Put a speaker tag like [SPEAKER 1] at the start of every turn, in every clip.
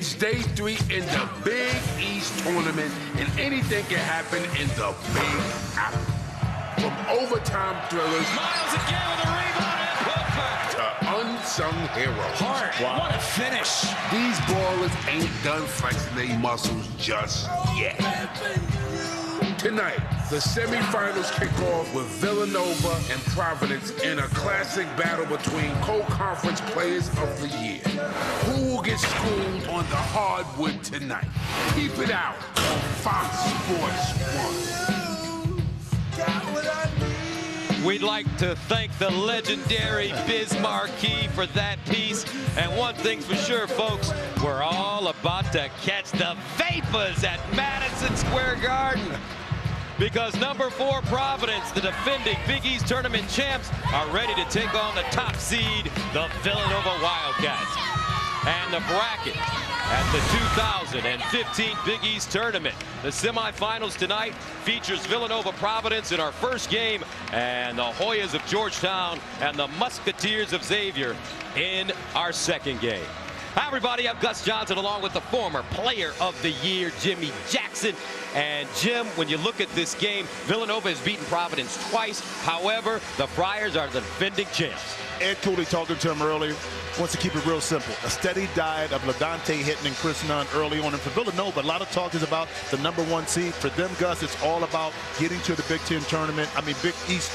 [SPEAKER 1] It's day 3 in the Big East tournament, and anything can happen in the Big Apple. From overtime thrillers,
[SPEAKER 2] Miles again with a rebound and putback,
[SPEAKER 1] to unsung heroes.
[SPEAKER 2] Hart,
[SPEAKER 3] wow.
[SPEAKER 2] What a finish.
[SPEAKER 1] These ballers ain't done flexing their muscles just yet. Tonight, the semifinals kick off with Villanova and Providence in a classic battle between co-conference players of the year. Who will get schooled on the hardwood tonight? Keep it out on Fox Sports 1.
[SPEAKER 4] We'd like to thank the legendary Biz Marquis for that piece. And one thing's for sure, folks, we're all about to catch the vapors at Madison Square Garden. Because number 4 Providence, the defending Big East tournament champs, are ready to take on the top seed, the Villanova Wildcats. And the bracket at the 2015 Big East tournament. The semifinals tonight features Villanova Providence in our first game, and the Hoyas of Georgetown and the Musketeers of Xavier in our second game. Hi, everybody. I'm Gus Johnson, along with the former Player of the Year, Jimmy Jackson. And Jim, when you look at this game, Villanova has beaten Providence twice. However, the Friars are the defending champs.
[SPEAKER 3] Ed Cooley, talking to him earlier, wants to keep it real simple. A steady diet of LaDontae Hinton and Chris Nunn early on. And for Villanova, a lot of talk is about the #1 seed. For them, Gus, it's all about getting to the Big East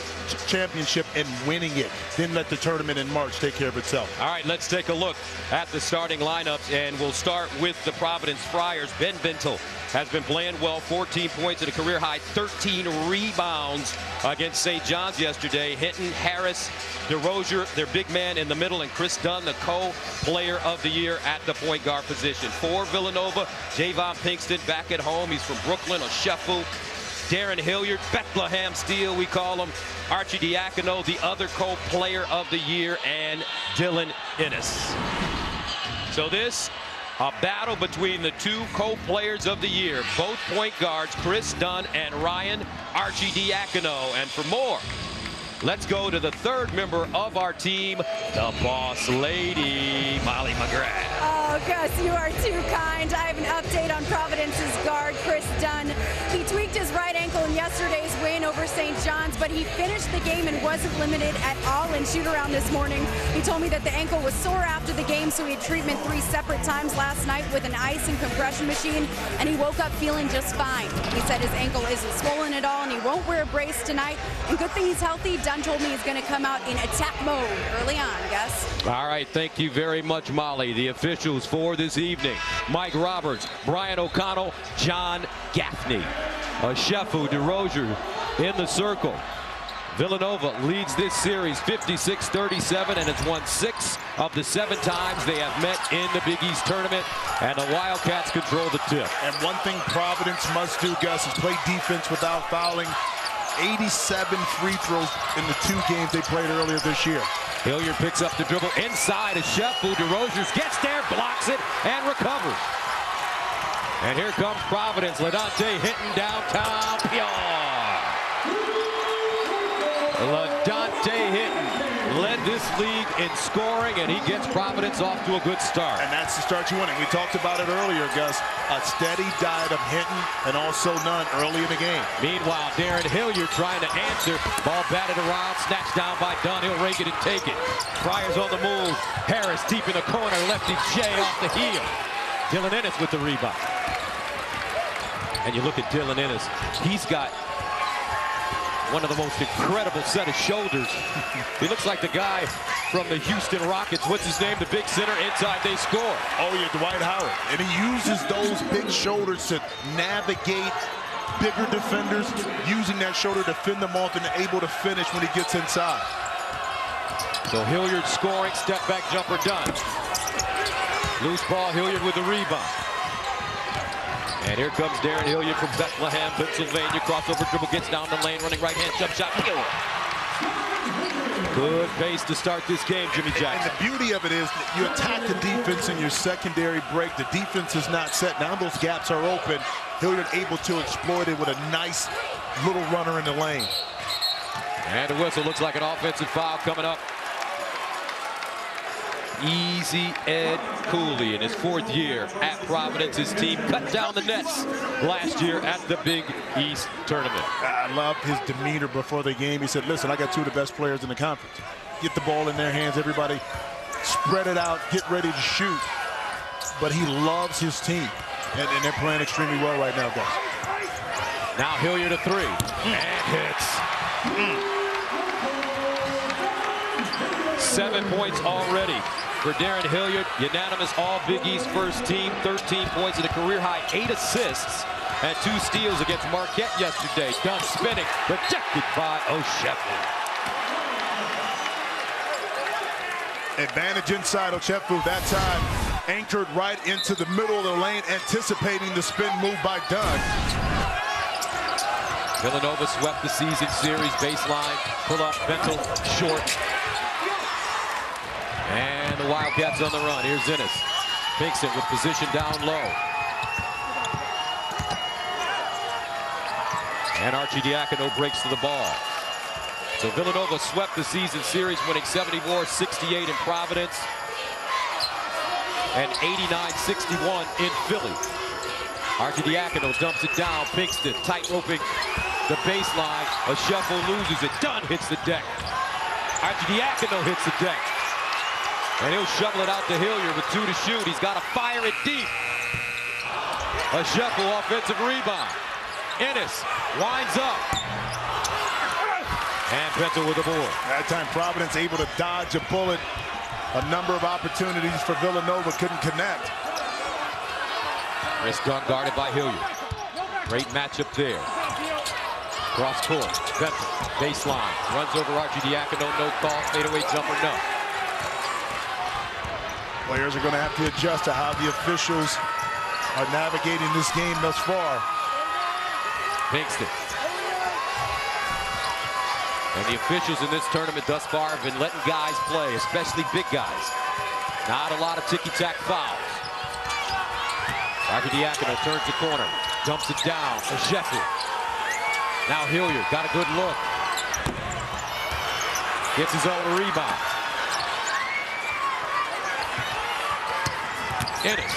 [SPEAKER 3] championship and winning it. Then let the tournament in March take care of itself.
[SPEAKER 4] All right, let's take a look at the starting lineups, and we'll start with the Providence Friars. Ben Bentel has been playing well, 14 points at a career-high 13 rebounds against St. John's yesterday. Hinton, Harris, DeRozier, their big man in the middle, and Chris Dunn, the co-player of the year at the point guard position. For Villanova, Javon Pinkston back at home. He's from Brooklyn, Oshefu. Darren Hilliard, Bethlehem Steel, we call him. Archie Diacono, the other co-player of the year, and Dylan Ennis. So this, a battle between the 2 co-players of the year, both point guards, Chris Dunn and Ryan Archie Diacono. And for more, let's go to the 3rd member of our team, the boss lady, Molly McGrath.
[SPEAKER 5] Oh, Gus, you are too kind. I have an update on Providence's guard, Chris Dunn. He tweaked his right ankle in yesterday's win over St. John's, but he finished the game and wasn't limited at all in shoot-around this morning. He told me that the ankle was sore after the game, so he had treatment 3 separate times last night with an ice and compression machine, and he woke up feeling just fine. He said his ankle isn't swollen at all, and he won't wear a brace tonight. And good thing he's healthy. Dunn told me he's going to come out in attack mode early on, Gus.
[SPEAKER 4] All right, thank you very much, Molly. The officials for this evening: Mike Roberts, Brian O'Connell, John Gaffney. Oshefu, DeRozier in the circle. Villanova leads this series 56-37 and has won 6 of the 7 times they have met in the Big East tournament, and the Wildcats control the tip.
[SPEAKER 3] And one thing Providence must do, Gus, is play defense without fouling. 87 free throws in the 2 games they played earlier this year.
[SPEAKER 4] Hilliard picks up the dribble inside. Oshefu, DeRozier gets there, blocks it, and recovers. And here comes Providence. LaDontae Hinton downtown. LaDontae Hinton led this league in scoring, and he gets Providence off to a good start.
[SPEAKER 3] And that's the start you want. And we talked about it earlier, Gus. A steady diet of Hinton and also Nunn early in the game.
[SPEAKER 4] Meanwhile, Darren Hilliard trying to answer. Ball batted around, snatched down by Dunn. He'll rake it and take it. Friars on the move. Harris deep in the corner. Lefty J off the heel. Dylan Ennis with the rebound. And you look at Dylan Ennis. He's got one of the most incredible set of shoulders. He looks like the guy from the Houston Rockets. What's his name? The big center. Inside they score.
[SPEAKER 3] Oh, yeah, Dwight Howard. And he uses those big shoulders to navigate bigger defenders, using that shoulder to fend them off and able to finish when he gets inside.
[SPEAKER 4] So Hilliard scoring, step back jumper done. Loose ball, Hilliard with the rebound. And here comes Darren Hilliard from Bethlehem, Pennsylvania. Crossover dribble, gets down the lane, running right hand jump shot. Good pace to start this game, Jimmy Jackson.
[SPEAKER 3] And the beauty of it is that you attack the defense in your secondary break. The defense is not set. Now those gaps are open. Hilliard able to exploit it with a nice little runner in the lane.
[SPEAKER 4] And the whistle. Looks like an offensive foul coming up. Easy Ed Cooley in his 4th year at Providence. His team cut down the nets last year at the Big East tournament.
[SPEAKER 3] I loved his demeanor before the game. He said, listen, I got 2 of the best players in the conference. Get the ball in their hands, everybody spread it out, get ready to shoot. But he loves his team, and they're playing extremely well right now, guys.
[SPEAKER 4] Now Hilliard a 3, and hits. 7 points already for Darren Hilliard. Unanimous all Big East first team. 13 points at a career high, 8 assists, and 2 steals against Marquette yesterday. Dunn spinning, rejected by O'Shefflin.
[SPEAKER 3] Advantage inside O'Shefflin that time, anchored right into the middle of the lane, anticipating the spin move by Dunn.
[SPEAKER 4] Villanova swept the season series. Baseline, pull up, Bentel, short. And the Wildcats on the run. Here's Ennis. Pinkston with position down low. And Arcidiacono breaks to the ball. So Villanova swept the season series, winning 74-68 in Providence and 89-61 in Philly. Arcidiacono dumps it down. Pinkston tight-roping the baseline. A shuffle, loses it. Dunn hits the deck. Arcidiacono hits the deck. And he'll shovel it out to Hilliard with 2 to shoot. He's got to fire it deep. A shuffle, offensive rebound. Ennis winds up. And Bentel with the board.
[SPEAKER 3] That time Providence able to dodge a bullet. A number of opportunities for Villanova, couldn't connect.
[SPEAKER 4] Chris Dunn guarded by Hilliard. Great matchup there. Cross court, Bentel, baseline, runs over Arcidiacono, no call, fadeaway jumper, no.
[SPEAKER 3] Players are going to have to adjust to how the officials are navigating this game thus far.
[SPEAKER 4] Pinkston. And the officials in this tournament thus far have been letting guys play, especially big guys. Not a lot of ticky-tack fouls. Arcidiacono turns the corner, dumps it down for Sheffield. Now Hilliard got a good look. Gets his own rebound. Ennis.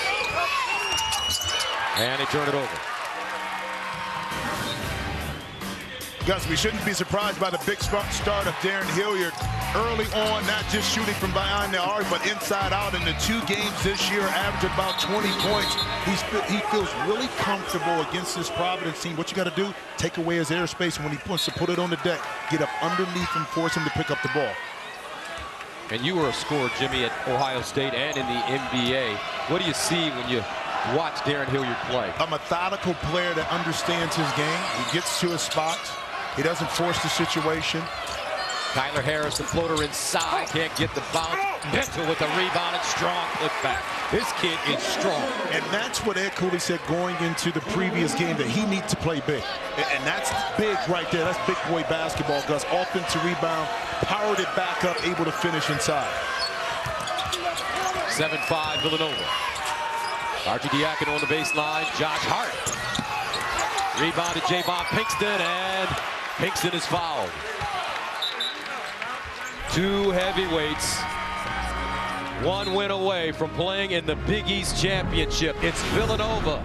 [SPEAKER 4] And they turn it over.
[SPEAKER 3] Gus, we shouldn't be surprised by the big start of Darren Hilliard early on, not just shooting from behind the arc, but inside out. In the 2 games this year, averaged about 20 points. He feels really comfortable against this Providence team. What you got to do, take away his airspace. When he wants to put it on the deck, get up underneath and force him to pick up the ball.
[SPEAKER 4] And you were a scorer, Jimmy, at Ohio State and in the NBA. What do you see when you watch Darren Hilliard play?
[SPEAKER 3] A methodical player that understands his game. He gets to his spots. He doesn't force the situation.
[SPEAKER 4] Kyler Harris, the floater inside, can't get the bounce. Bentel with the rebound and strong put back. This kid is strong.
[SPEAKER 3] And that's what Ed Cooley said going into the previous game, that he needs to play big. And that's big right there. That's big boy basketball, Gus. Offensive rebound, powered it back up, able to finish inside.
[SPEAKER 4] 7-5 Villanova. Arcidiacono on the baseline. Josh Hart. Rebounded Javon Pinkston, and Pinkston is fouled. 2 heavyweights. 1 win away from playing in the Big East Championship. It's Villanova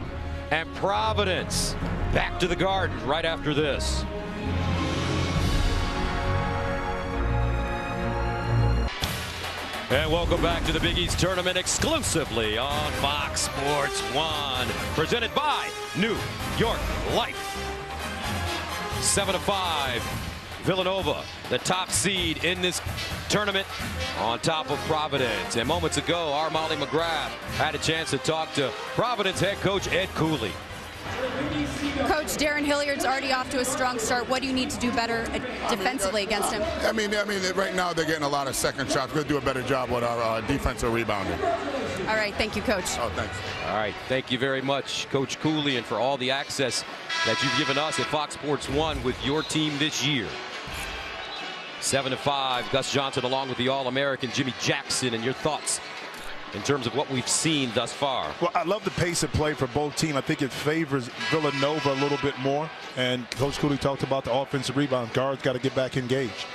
[SPEAKER 4] and Providence back to the Garden right after this. And welcome back to the Big East Tournament exclusively on Fox Sports 1. Presented by New York Life. 7-5. Villanova, the top seed in this tournament, on top of Providence. And moments ago, our Molly McGrath had a chance to talk to Providence head coach Ed Cooley.
[SPEAKER 5] Coach, Darren Hilliard's already off to a strong start. What do you need to do better defensively against him?
[SPEAKER 6] I mean, right now they're getting a lot of second shots. We're going to do a better job with our defensive rebounding.
[SPEAKER 5] All right, thank you, Coach.
[SPEAKER 6] Oh, thanks.
[SPEAKER 4] All right, thank you very much, Coach Cooley, and for all the access that you've given us at Fox Sports 1 with your team this year. 7-5, Gus Johnson along with the All-American Jimmy Jackson, and your thoughts in terms of what we've seen thus far.
[SPEAKER 3] Well, I love the pace of play for both teams. I think it favors Villanova a little bit more. And Coach Cooley talked about the offensive rebound. Guards got to get back engaged.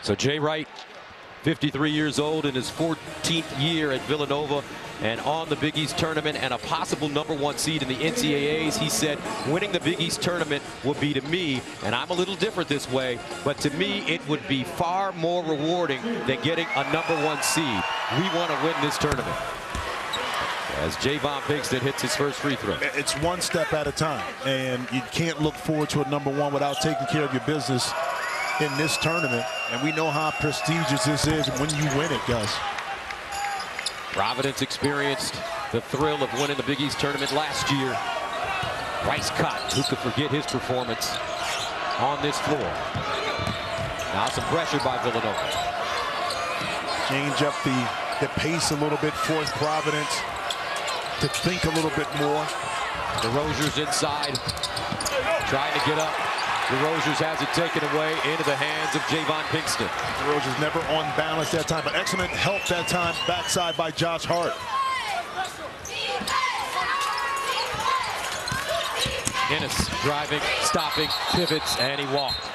[SPEAKER 4] So Jay Wright 53 years old in his 14th year at Villanova and on the Big East tournament and a possible #1 seed in the NCAAs. He said winning the Big East tournament would be, to me, and I'm a little different this way, but to me it would be far more rewarding than getting a #1 seed. We want to win this tournament. As Javon Pinkston hits his first free throw.
[SPEAKER 3] It's one step at a time, and you can't look forward to a #1 without taking care of your business in this tournament, and we know how prestigious this is when you win it, guys.
[SPEAKER 4] Providence experienced the thrill of winning the Big East tournament last year. Bryce Cotton, who could forget his performance on this floor. Now some pressure by Villanova.
[SPEAKER 3] Change up the pace a little bit, force Providence to think a little bit more.
[SPEAKER 4] DeRozier's inside, trying to get up. DeRozier's has it taken away into the hands of Javon Pinkston.
[SPEAKER 3] DeRozier's never on balance that time, but excellent help that time backside by Josh Hart.
[SPEAKER 4] Ennis driving, stopping, pivots, and he walked.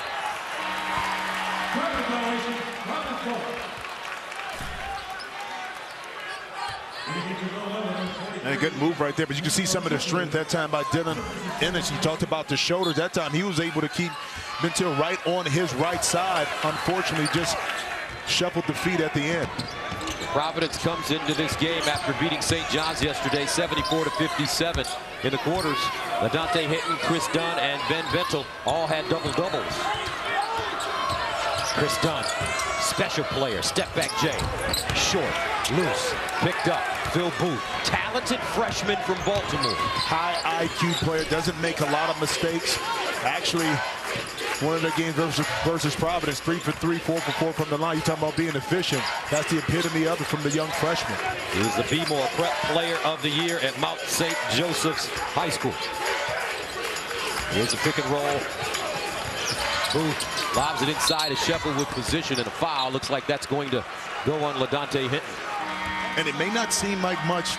[SPEAKER 3] And a good move right there, but you can see some of the strength that time by Dylan Ennis. You talked about the shoulders. That time he was able to keep Mintil right on his right side. Unfortunately, just shuffled the feet at the end.
[SPEAKER 4] Providence comes into this game after beating St. John's yesterday, 74-57 in the quarters. LaDonte Hinton, Chris Dunn, and Ben Bentel all had double-doubles. Chris Dunn, special player, step back Jay, short, loose, picked up. Phil Booth, talented freshman from Baltimore.
[SPEAKER 3] High IQ player, doesn't make a lot of mistakes. Actually, one of the games versus Providence, 3 for 3, 4 for 4 from the line. You're talking about being efficient. That's the epitome of it from the young freshman.
[SPEAKER 4] He was the B-More Prep Player of the Year at Mount St. Joseph's High School. Here's a pick and roll. Booth lobs it inside a Sheffield with position and a foul. Looks like that's going to go on LaDonte Hinton.
[SPEAKER 3] And it may not seem like much,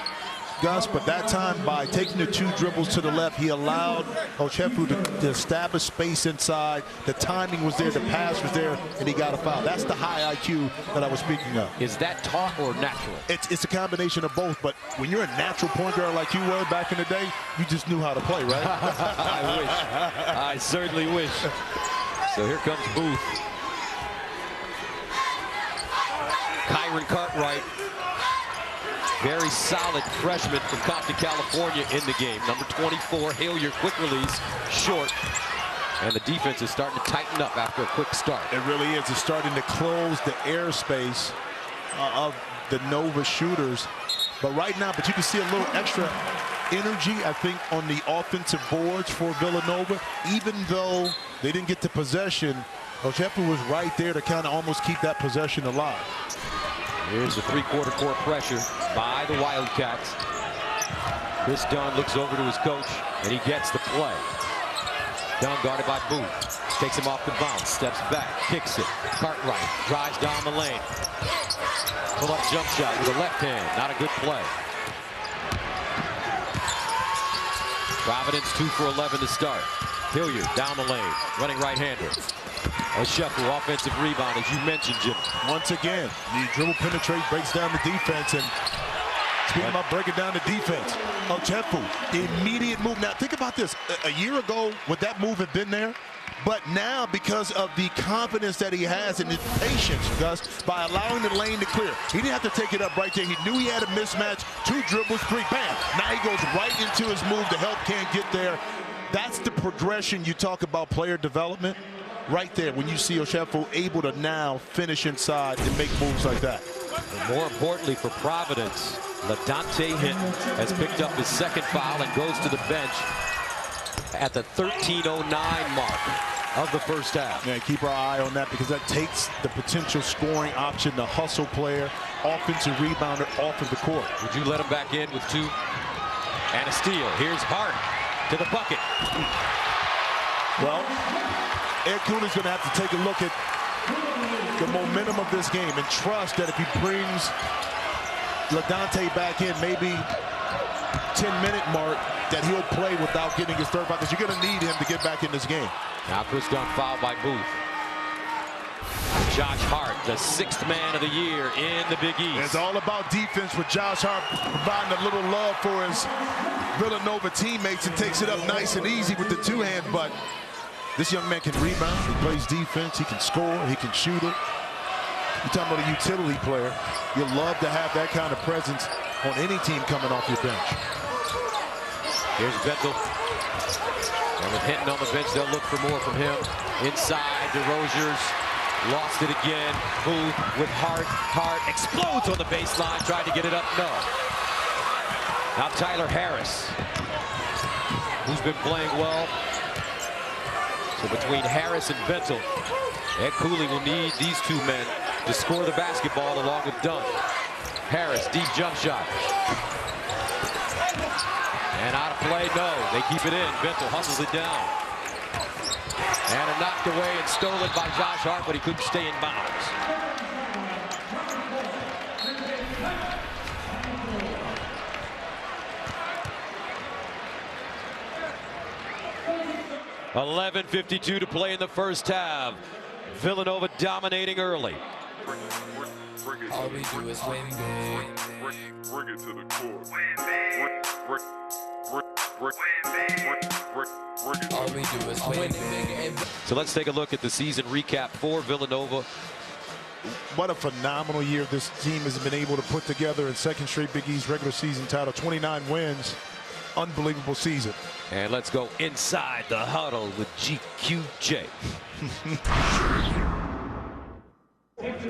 [SPEAKER 3] Gus, but that time by taking the 2 dribbles to the left, he allowed Ochefu to establish space inside. The timing was there, the pass was there, and he got a foul. That's the high IQ that I was speaking of.
[SPEAKER 4] Is that taught or natural?
[SPEAKER 3] It's a combination of both, but when you're a natural point guard like you were back in the day, you just knew how to play, right?
[SPEAKER 4] I wish. I certainly wish. So here comes Booth. Kyron Cartwright. Very solid freshman from Compton, California in the game. Number 24, Hillier, quick release, short. And the defense is starting to tighten up after a quick start.
[SPEAKER 3] It really is. It's starting to close the airspace of the Nova shooters. But right now, you can see a little extra energy, I think, on the offensive boards for Villanova. Even though they didn't get the possession, Ochefu was right there to kind of almost keep that possession alive.
[SPEAKER 4] Here's the 3/4 court pressure by the Wildcats. Chris Dunn looks over to his coach, and he gets the play. Dunn guarded by Booth. Takes him off the bounce, steps back, kicks it. Cartwright drives down the lane. Pull-up jump shot with the left hand. Not a good play. Providence 2 for 11 to start. Hilliard down the lane, running right-hander. Ochefu, offensive rebound, as you mentioned, Jim.
[SPEAKER 3] Once again, the dribble penetrate, breaks down the defense, and speaking about breaking down the defense, Ochefu, immediate move. Now, think about this. A year ago, would that move have been there? But now, because of the confidence that he has and his patience, Gus, by allowing the lane to clear, he didn't have to take it up right there. He knew he had a mismatch, 2 dribbles, 3, bam. Now he goes right into his move. The help can't get there. That's the progression you talk about player development. Right there, when you see Ochefu able to now finish inside and make moves like that.
[SPEAKER 4] But more importantly for Providence, LaDonte Hinton has picked up his 2nd foul and goes to the bench at the 13:09 mark of the first half.
[SPEAKER 3] Yeah, keep our eye on that because that takes the potential scoring option, the hustle player, offensive rebounder off of the court.
[SPEAKER 4] Would you let him back in with 2? And a steal. Here's Hart to the bucket.
[SPEAKER 3] Well, Ed Cooley's going to have to take a look at the momentum of this game and trust that if he brings LaDonte back in, maybe 10-minute mark, that he'll play without getting his 3rd foul, because you're going to need him to get back in this game.
[SPEAKER 4] Now Chris Dunn fouled by Booth. Josh Hart, the 6th man of the year in the Big East.
[SPEAKER 3] It's all about defense with Josh Hart providing a little love for his Villanova teammates and takes it up nice and easy with the two-hand, but this young man can rebound, he plays defense, he can score, he can shoot it. You're talking about a utility player. You'll love to have that kind of presence on any team coming off your bench.
[SPEAKER 4] Here's Bentel. And with Hinton on the bench, they'll look for more from him. Inside, DeRozier's lost it again. Booth with Hart. Hart explodes on the baseline, tried to get it up, no. Now Tyler Harris, who's been playing well. So between Harris and Bentel, Ed Cooley will need these two men to score the basketball along with Dunn. Harris, deep jump shot. And out of play, no. They keep it in. Bentel hustles it down. And a knocked away and stolen by Josh Hart, but he couldn't stay in bounds. .11:52 to play in the first half. Villanova dominating early.
[SPEAKER 7] All we do is win big.
[SPEAKER 1] Bring it to the court.
[SPEAKER 7] All we do is win big.
[SPEAKER 4] So let's take a look at the season recap for Villanova.
[SPEAKER 3] What a phenomenal year this team has been able to put together in second straight Big East regular season title. 29 wins. Unbelievable season.
[SPEAKER 4] And let's go inside the huddle with GQJ.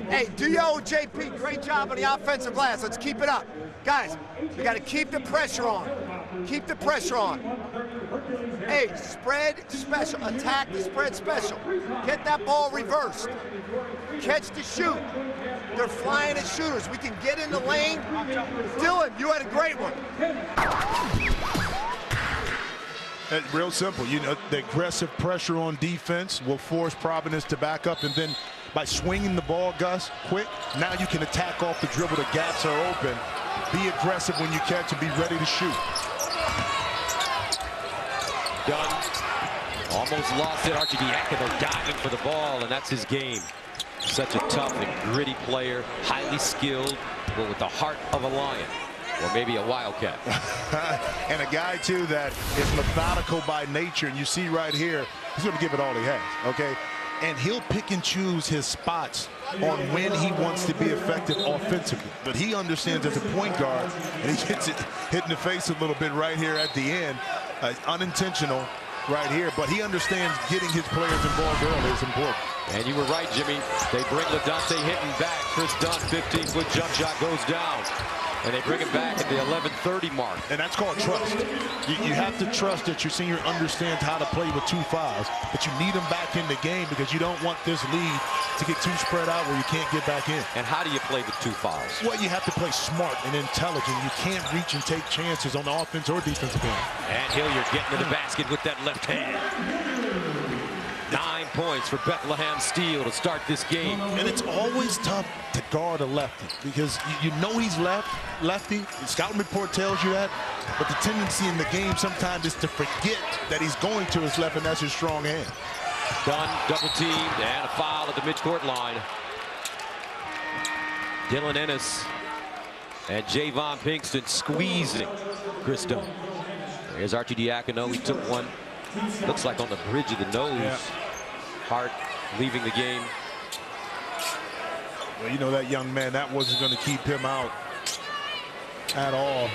[SPEAKER 8] Hey, do your old JP. Great job on the offensive glass. Let's keep it up. Guys, we got to keep the pressure on. Keep the pressure on. Hey, spread special. Attack the spread special. Get that ball reversed. Catch the shoot. They're flying as shooters. We can get in the lane. Dylan, you had a great one.
[SPEAKER 3] Real simple. You know, the aggressive pressure on defense will force Providence to back up, and then by swinging the ball, Gus, quick, now you can attack off the dribble. The gaps are open. Be aggressive when you catch and be ready to shoot.
[SPEAKER 4] Dunn almost lost it. Arcidiacono diving for the ball, and that's his game. Such a tough and gritty player, highly skilled, but with the heart of a lion. Or maybe a wildcat.
[SPEAKER 3] And a guy, too, that is methodical by nature. And you see right here, he's going to give it all he has, okay? And he'll pick and choose his spots on when he wants to be effective offensively. But he understands as a point guard, and he gets it hit in the face a little bit right here at the end. Unintentional right here. But he understands getting his players involved early is important.
[SPEAKER 4] And you were right, Jimmy. They bring LaDante Hinton back. Chris Dunn, 15-foot jump shot goes down. And they bring him back at the 11:30 mark.
[SPEAKER 3] And that's called trust. You have to trust that your senior understands how to play with 2 fouls, but you need him back in the game because you don't want this lead to get too spread out where you can't get back in.
[SPEAKER 4] And how do you play with 2 fouls?
[SPEAKER 3] Well, you have to play smart and intelligent. You can't reach and take chances on the offense or defensive end.
[SPEAKER 4] And Hilliard getting to the basket with that left hand. 9 points for Bethlehem Steel to start this game.
[SPEAKER 3] And it's always tough to guard a lefty because you know he's lefty. The scouting report tells you that. But the tendency in the game sometimes is to forget that he's going to his left, and that's his strong hand.
[SPEAKER 4] Dunn double teamed and a foul at the midcourt line. Dylan Ennis and Javon Pinkston squeezing Chris Dunn. Here's Arcidiacono. He took one. Looks like on the bridge of the nose. Yeah. Hart leaving the game.
[SPEAKER 3] Well, you know that young man, that wasn't going to keep him out at all.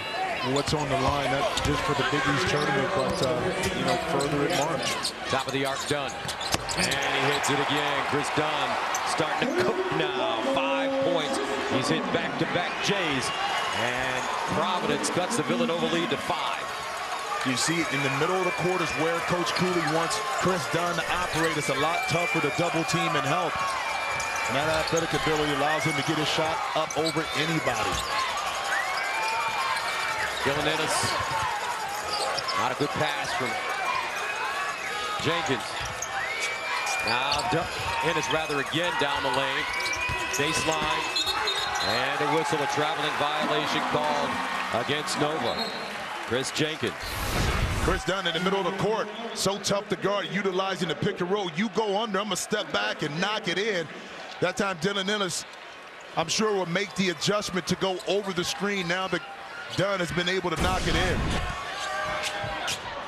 [SPEAKER 3] What's on the line, that just for the Big East tournament, but you know, further in March.
[SPEAKER 4] Top of the arc, Dunn. And he hits it again. Chris Dunn starting to cook now. 5 points. He's hit back-to-back Jays. And Providence cuts the Villanova lead to 5.
[SPEAKER 3] You see it in the middle of the court is where Coach Cooley wants Chris Dunn to operate. It's a lot tougher to double team and help. And that athletic ability allows him to get his shot up over anybody.
[SPEAKER 4] Dylan Ennis. Not a good pass from Jenkins. Now Ennis rather again down the lane. Baseline. And a whistle, a traveling violation called against Nova. Chris Jenkins.
[SPEAKER 3] Chris Dunn in the middle of the court. So tough to guard, utilizing the pick and roll. You go under, I'm going to step back and knock it in. That time Dylan Ennis, I'm sure, will make the adjustment to go over the screen now that Dunn has been able to knock it in.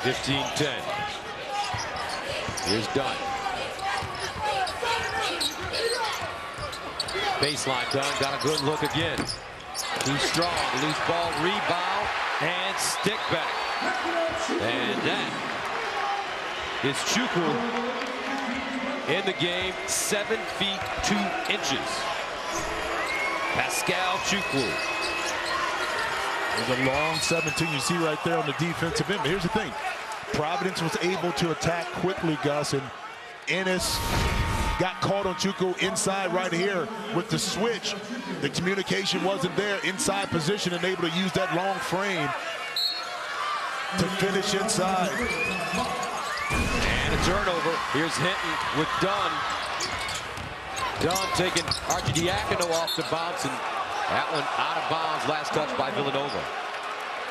[SPEAKER 4] 15-10. Here's Dunn. Baseline, Dunn got a good look again. Too strong, loose ball, rebound, and stick back. And that is Chukwu in the game, 7 feet 2 inches. Pascal Chukwu.
[SPEAKER 3] There's a long 17 you see right there on the defensive end. But here's the thing. Providence was able to attack quickly, Gus, and Ennis got caught on Chukwu inside right here with the switch. The communication wasn't there, inside position, and able to use that long frame to finish inside.
[SPEAKER 4] And a turnover. Here's Hinton with Dunn. Dunn taking Arcidiacono off the bounce, and that one out of bounds. Last touch by Villanova.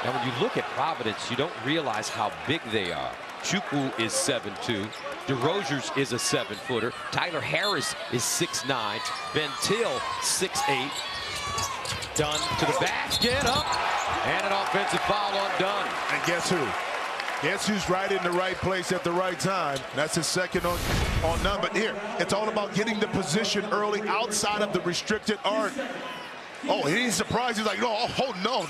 [SPEAKER 4] Now, when you look at Providence, you don't realize how big they are. Chukwu is 7'2". DeRozier's is a 7-footer. Tyler Harris is 6'9". Ben Till, 6'8". Dunn to the basket, up, and an offensive foul on Dunn.
[SPEAKER 3] And guess who? Guess who's right in the right place at the right time? That's his second on none. But here, it's all about getting the position early outside of the restricted arc. Oh, he's surprised. He's like, oh no.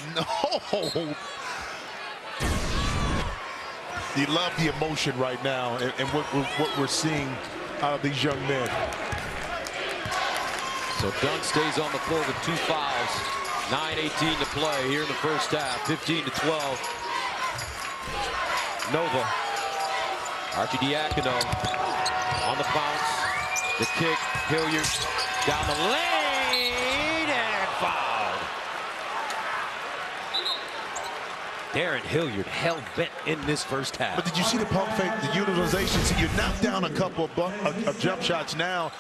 [SPEAKER 3] You love the emotion right now and what we're seeing out of these young men.
[SPEAKER 4] So Dunn stays on the floor with 2 fouls. 9:18 to play here in the first half. 15-12. Nova. Arcidiacono on the bounce. The kick. Hilliard down the lane and fouled. Darren Hilliard hell-bent in this first half.
[SPEAKER 3] But did you see the pump fake, the utilization? So you knocked down a couple of jump shots. Now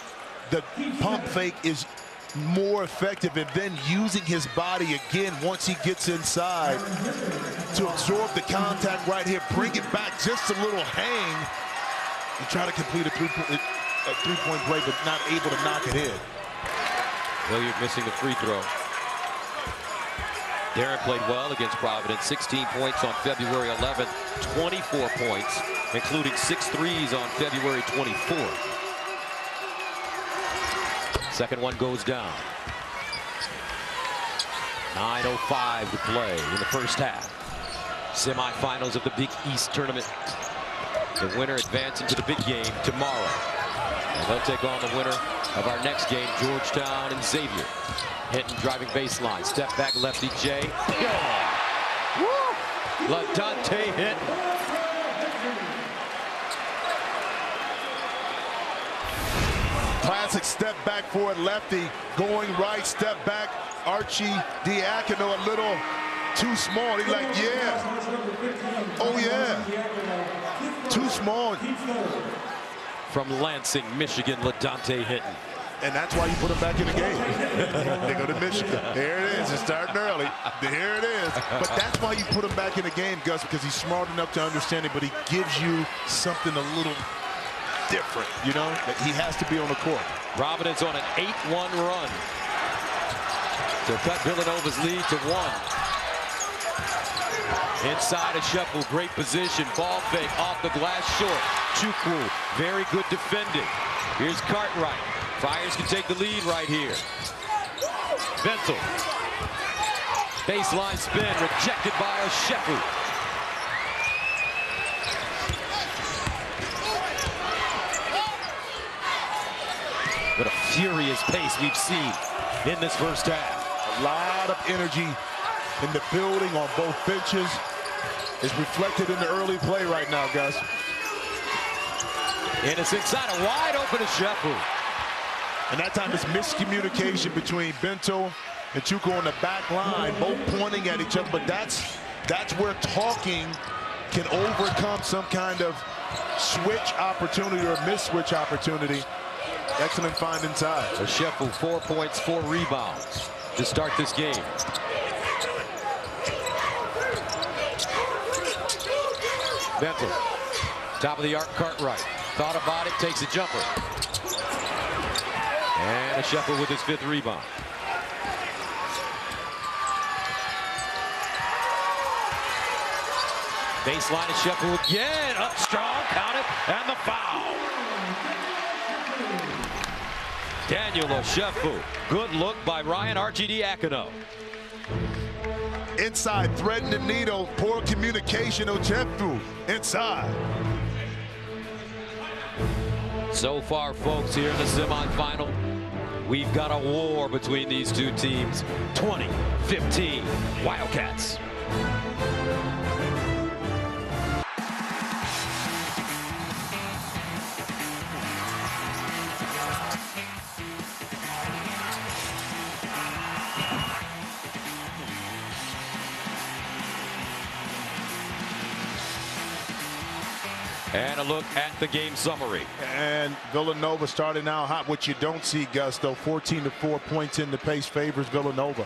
[SPEAKER 3] the pump fake is more effective, and then using his body again once he gets inside to absorb the contact right here, bring it back just a little hang, and try to complete a three-point play, but not able to knock it in.
[SPEAKER 4] Hilliard missing the free throw. Darren played well against Providence. 16 points on February 11th, 24 points, including 6 threes on February 24th. Second one goes down. 9:05 to play in the first half. Semifinals of the Big East tournament. The winner advancing to the big game tomorrow. And they'll take on the winner of our next game, Georgetown and Xavier. Hinton driving baseline. Step back lefty J. LaDontae Hinton.
[SPEAKER 3] Classic step back for a lefty. Going right, step back. Arcidiacono a little too small. He's like, yeah. Oh, yeah. Too small.
[SPEAKER 4] From Lansing, Michigan, LaDontae Hinton.
[SPEAKER 3] And that's why you put him back in the game. They go to Michigan. There it is. It's starting early. Here it is. But that's why you put him back in the game, Gus, because he's smart enough to understand it, but he gives you something a little different, you know, that he has to be on the court.
[SPEAKER 4] Providence on an 8-1 run to cut Villanova's lead to 1. Inside a shuffle, great position, ball fake off the glass short. Chukwu, very good defending. Here's Cartwright. Friars can take the lead right here. Ventel. Baseline spin, rejected by Oshefu. What a furious pace we've seen in this first half.
[SPEAKER 3] A lot of energy in the building on both benches is reflected in the early play right now, Gus.
[SPEAKER 4] And it's inside a wide open Oshefu.
[SPEAKER 3] And that time it's miscommunication between Bento and Chukwu on the back line, both pointing at each other. But that's where talking can overcome some kind of switch opportunity or miss-switch opportunity. Excellent find inside.
[SPEAKER 4] Oshefu, 4 points, 4 rebounds to start this game. Bentel, top of the arc, Cartwright. Thought about it, takes a jumper. And a Sheffield with his 5th rebound. Baseline is Sheffield again. Up strong, count it, and the foul. Daniel Sheffield. Good look by Ryan RGD Akino.
[SPEAKER 3] Inside, threading the needle. Poor communication of Sheffield. Inside.
[SPEAKER 4] So far, folks, here in the semifinal, we've got a war between these two teams. 20-15 Wildcats. And a look at the game summary.
[SPEAKER 3] And Villanova starting out hot. What you don't see, Gus, though, 14-4 points in the pace favors Villanova.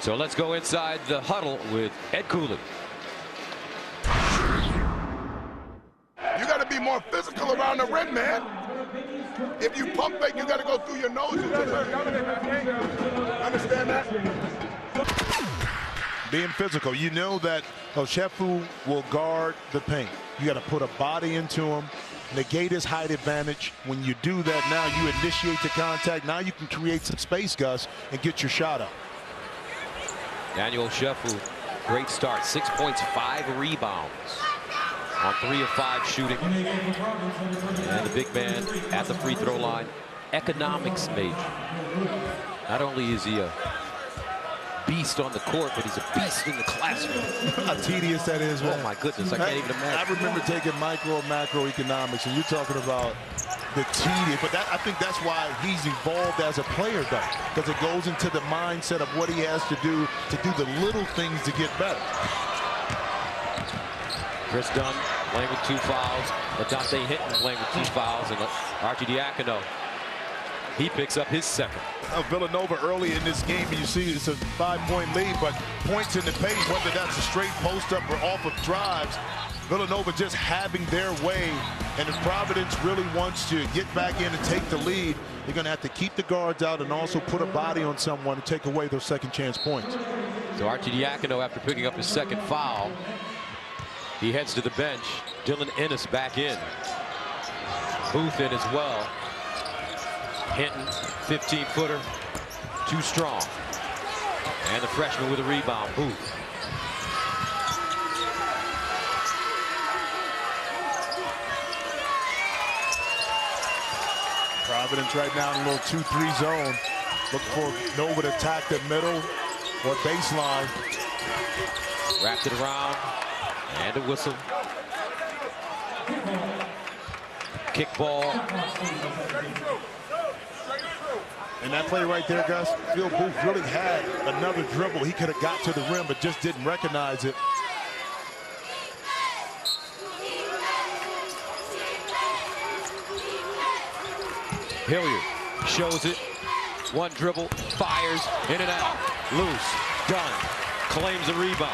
[SPEAKER 4] So let's go inside the huddle with Ed Cooley.
[SPEAKER 6] You got to be more physical around the rim, man. If you pump fake, you got to go through your nose. Understand that?
[SPEAKER 3] Being physical, you know that Sheffield will guard the paint. You got to put a body into him, negate his height advantage. When you do that, now you initiate the contact. Now you can create some space, Gus, and get your shot up.
[SPEAKER 4] Daniel Sheffield, great start. 6 points, 5 rebounds on 3 of 5 shooting. And the big man at the free throw line, economics major. Not only is he a beast on the court, but he's a beast in the classroom.
[SPEAKER 3] How tedious that is, man.
[SPEAKER 4] Oh my goodness, I can't even imagine.
[SPEAKER 3] I remember taking micro and macroeconomics, and you're talking about the tedious, but I think that's why he's evolved as a player, though, because it goes into the mindset of what he has to do the little things to get better.
[SPEAKER 4] Chris Dunn playing with 2 fouls. LaDontae Hinton playing with 2 fouls, and RGD Akino, he picks up his 2nd.
[SPEAKER 3] Villanova early in this game, you see it's a 5-point lead, but points in the paint, whether that's a straight post-up or off of drives, Villanova just having their way. And if Providence really wants to get back in and take the lead, they're going to have to keep the guards out and also put a body on someone to take away those second chance points.
[SPEAKER 4] So RGD Akino, after picking up his 2nd foul, he heads to the bench. Dylan Ennis back in. Booth in as well. Hinton, 15-footer, too strong. And the freshman with a rebound, Booth.
[SPEAKER 3] Providence right now in a little 2-3 zone. Look for Nova to attack the middle or baseline.
[SPEAKER 4] Wrapped it around, and a whistle. Kick ball.
[SPEAKER 3] And that play right there, Gus, Phil Booth really had another dribble. He could have got to the rim, but just didn't recognize it.
[SPEAKER 4] Hilliard shows it. One dribble, fires, in and out. Loose, Dunn, claims a rebound.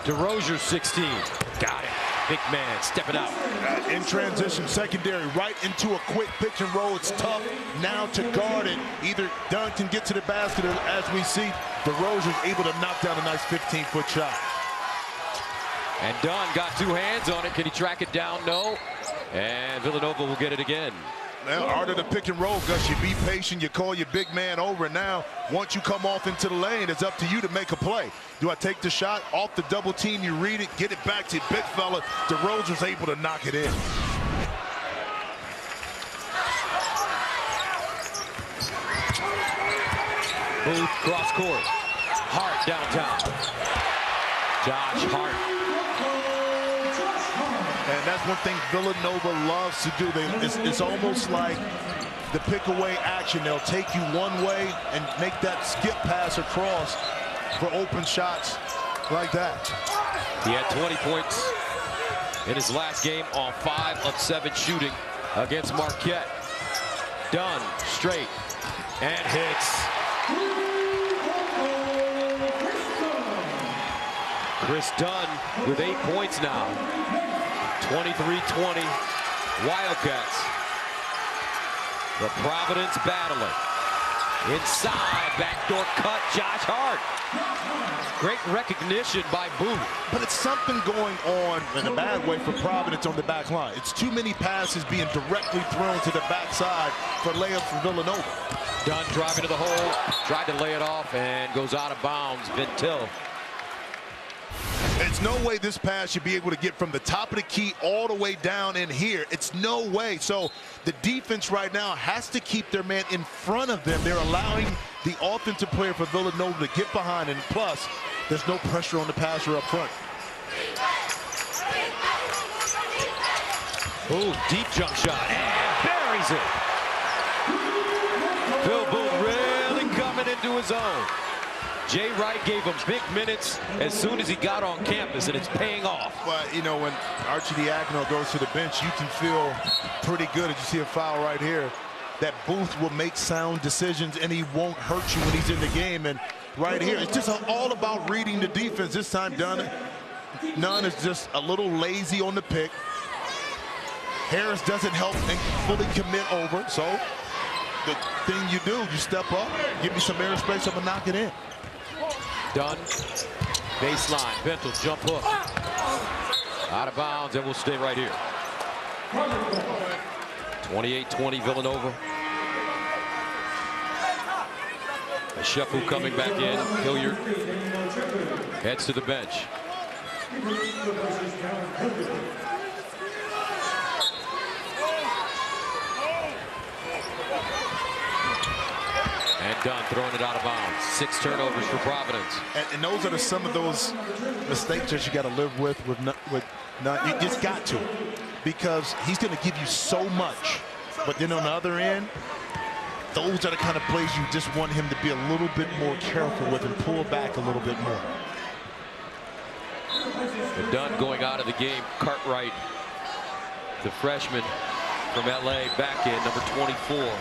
[SPEAKER 4] DeRozier, 16. Got it. Big man stepping out.
[SPEAKER 3] In transition, secondary, right into a quick pick and roll. It's tough now to guard it. Either Dunn can get to the basket, or as we see, DeRozier's able to knock down a nice 15-foot shot.
[SPEAKER 4] And Dunn got 2 hands on it. Can he track it down? No. And Villanova will get it again.
[SPEAKER 3] Well, art of the pick and roll, Gus. You be patient. You call your big man over. Now, once you come off into the lane, it's up to you to make a play. Do I take the shot off the double team? You read it, get it back to your big fella. DeRozier's able to knock it in.
[SPEAKER 4] Booth cross court. Hart downtown. Josh Hart.
[SPEAKER 3] And that's one thing Villanova loves to do. It's almost like the pick-away action. They'll take you one way and make that skip pass across for open shots like that.
[SPEAKER 4] He had 20 points in his last game on 5 of 7 shooting against Marquette. Dunn straight and hits. Chris Dunn with 8 points now. 23-20 Wildcats. The Providence battling. Inside, backdoor cut, Josh Hart. Great recognition by Booth.
[SPEAKER 3] But it's something going on in a bad way for Providence on the back line. It's too many passes being directly thrown to the backside for layups for Villanova.
[SPEAKER 4] Dunn driving to the hole, tried to lay it off and goes out of bounds. Ventil.
[SPEAKER 3] It's no way this pass should be able to get from the top of the key all the way down in here. It's no way. So the defense right now has to keep their man in front of them. They're allowing the offensive player for Villanova to get behind, and plus, there's no pressure on the passer up front.
[SPEAKER 4] Ooh, deep jump shot, and buries it. Phil Booth really coming into his own. Jay Wright gave him big minutes as soon as he got on campus, and it's paying off.
[SPEAKER 3] But, you know, when Archie Diacono goes to the bench, you can feel pretty good as you see a foul right here. That Booth will make sound decisions, and he won't hurt you when he's in the game. And right here, it's just all about reading the defense. This time, Nunn is just a little lazy on the pick. Harris doesn't help and fully commit over. So the thing you do, you step up, give me some airspace, I'm going to knock it in.
[SPEAKER 4] Dunn, baseline, Ventil, jump hook. Out of bounds, and we'll stay right here. 28-20 Villanova. Shefu coming back in. Hilliard heads to the bench. And Dunn throwing it out of bounds. 6 turnovers for Providence.
[SPEAKER 3] And those are some of those mistakes that you got to live with Nunn. You just got to, because he's going to give you so much. But then on the other end, those are the kind of plays you just want him to be a little bit more careful with and pull back a little bit more.
[SPEAKER 4] But Dunn going out of the game. Cartwright, the freshman from LA, back in, number 24.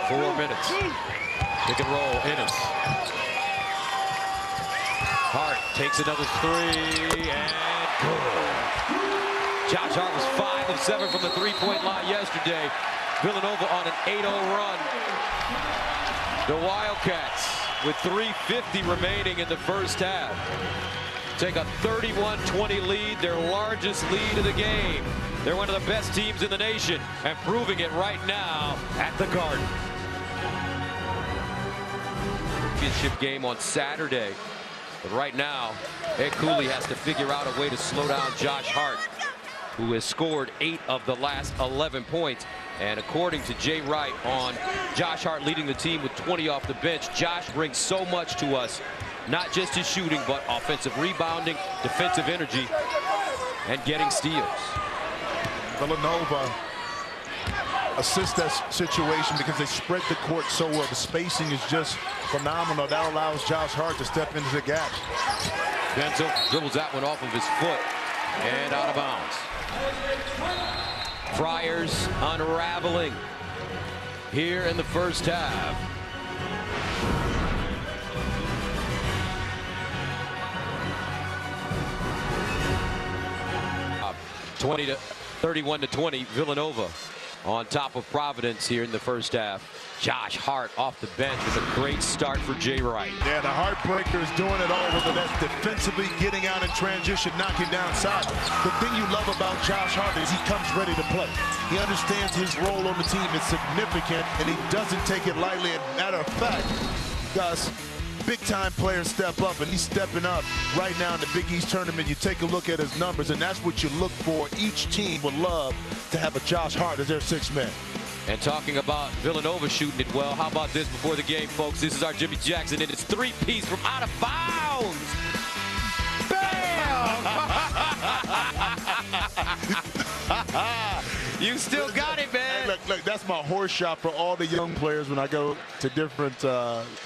[SPEAKER 4] Four minutes. Pick and roll, Ennis. Hart takes another 3 and good. Josh Hart was 5 of 7 from the three-point line yesterday. Villanova on an 8-0 run. The Wildcats with 3:50 remaining in the first half take a 31-20 lead, their largest lead of the game. They're one of the best teams in the nation and proving it right now at the Garden. Championship game on Saturday. But right now, Ed Cooley has to figure out a way to slow down Josh Hart, who has scored 8 of the last 11 points. And according to Jay Wright on Josh Hart leading the team with 20 off the bench, Josh brings so much to us, not just his shooting, but offensive rebounding, defensive energy, and getting steals.
[SPEAKER 3] Villanova assist that situation because they spread the court so well. The spacing is just phenomenal. That allows Josh Hart to step into the gap.
[SPEAKER 4] Ventil dribbles that one off of his foot and out of bounds. Friars unraveling here in the first half. Up 31-20 Villanova on top of Providence here in the first half. Josh Hart off the bench with a great start for Jay Wright.
[SPEAKER 3] Yeah, the heartbreaker is doing it all, whether that's defensively getting out in transition, knocking down sides. The thing you love about Josh Hart is he comes ready to play. He understands his role on the team is significant, and he doesn't take it lightly. As a matter of fact, Gus, big-time players step up, and he's stepping up right now in the Big East tournament. You take a look at his numbers, and that's what you look for. Each team would love to have a Josh Hart as their sixth man.
[SPEAKER 4] And talking about Villanova shooting it well, how about this before the game, folks? This is our Jimmy Jackson, and it's 3-piece from out of bounds. Bam! You still got it, man.
[SPEAKER 3] Look, that's my horse shot for all the young players when I go to different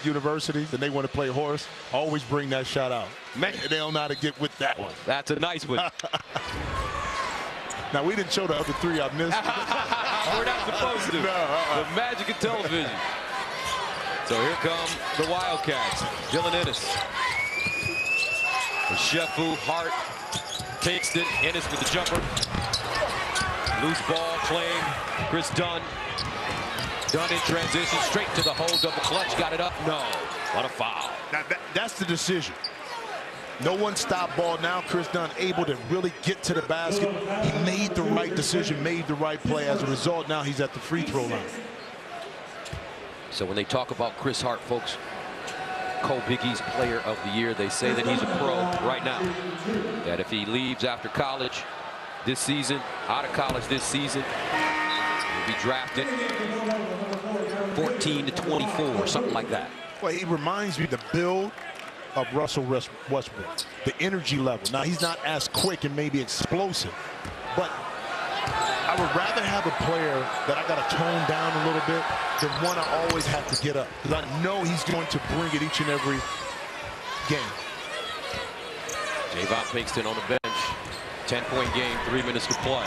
[SPEAKER 3] universities and they want to play horse. I always bring that shot out.
[SPEAKER 4] Man.
[SPEAKER 3] They don't know how to get with that one.
[SPEAKER 4] That's a nice one.
[SPEAKER 3] Now, we didn't show the other 3 I missed.
[SPEAKER 4] We're not supposed to. The magic of television. So here come the Wildcats. Dylan Ennis. Shefu, Hart, Kingston, Ennis with the jumper. Loose ball claim. Chris Dunn. Dunn in transition, straight to the hole. Double clutch, got it up. No, what a foul.
[SPEAKER 3] Now that's the decision. No one stopped ball. Now Chris Dunn able to really get to the basket. He made the right decision, made the right play. As a result, now he's at the free throw line.
[SPEAKER 4] So when they talk about Chris Hart, folks, Big East Player of the Year, they say that he's a pro right now. That if he leaves after college this season, out of college this season, he'll be drafted 14 to 24, something like that.
[SPEAKER 3] Well, he reminds me of the build of Russell Westbrook, the energy level. Now, he's not as quick and maybe explosive, but I would rather have a player that I got to tone down a little bit than one I always have to get up, because I know he's going to bring it each and every game.
[SPEAKER 4] Javon Pinkston on the bench. 10-point game, 3 minutes to play.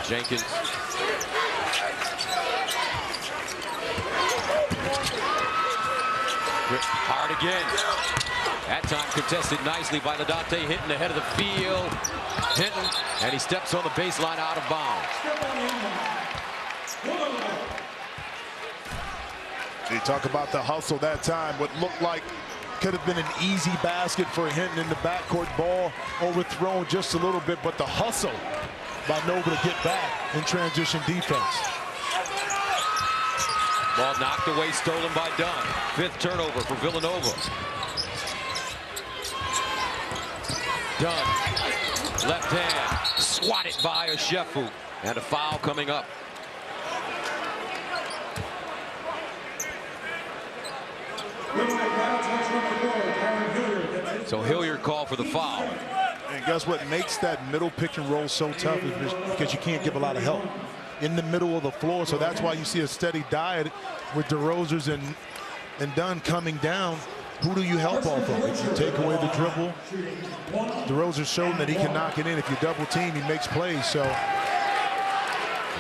[SPEAKER 4] Jenkins. Hard again. That time contested nicely by LaDontae Hinton ahead of the field. Hinton, and he steps on the baseline out of bounds.
[SPEAKER 3] You talk about the hustle that time. What looked like could have been an easy basket for Hinton in the backcourt. Ball overthrown just a little bit, but the hustle by Nova to get back in transition defense.
[SPEAKER 4] Ball knocked away, stolen by Dunn. 5th turnover for Villanova. Dunn, left hand, swatted by Shefu, and a foul coming up. So Hilliard called for the foul.
[SPEAKER 3] And guess what makes that middle pick and roll so tough is because you can't give a lot of help in the middle of the floor. So that's why you see a steady diet with DeRozers and Dunn coming down. Who do you help off of? If you take away the dribble, DeRozer's shown that he can knock it in. If you double team, he makes plays. So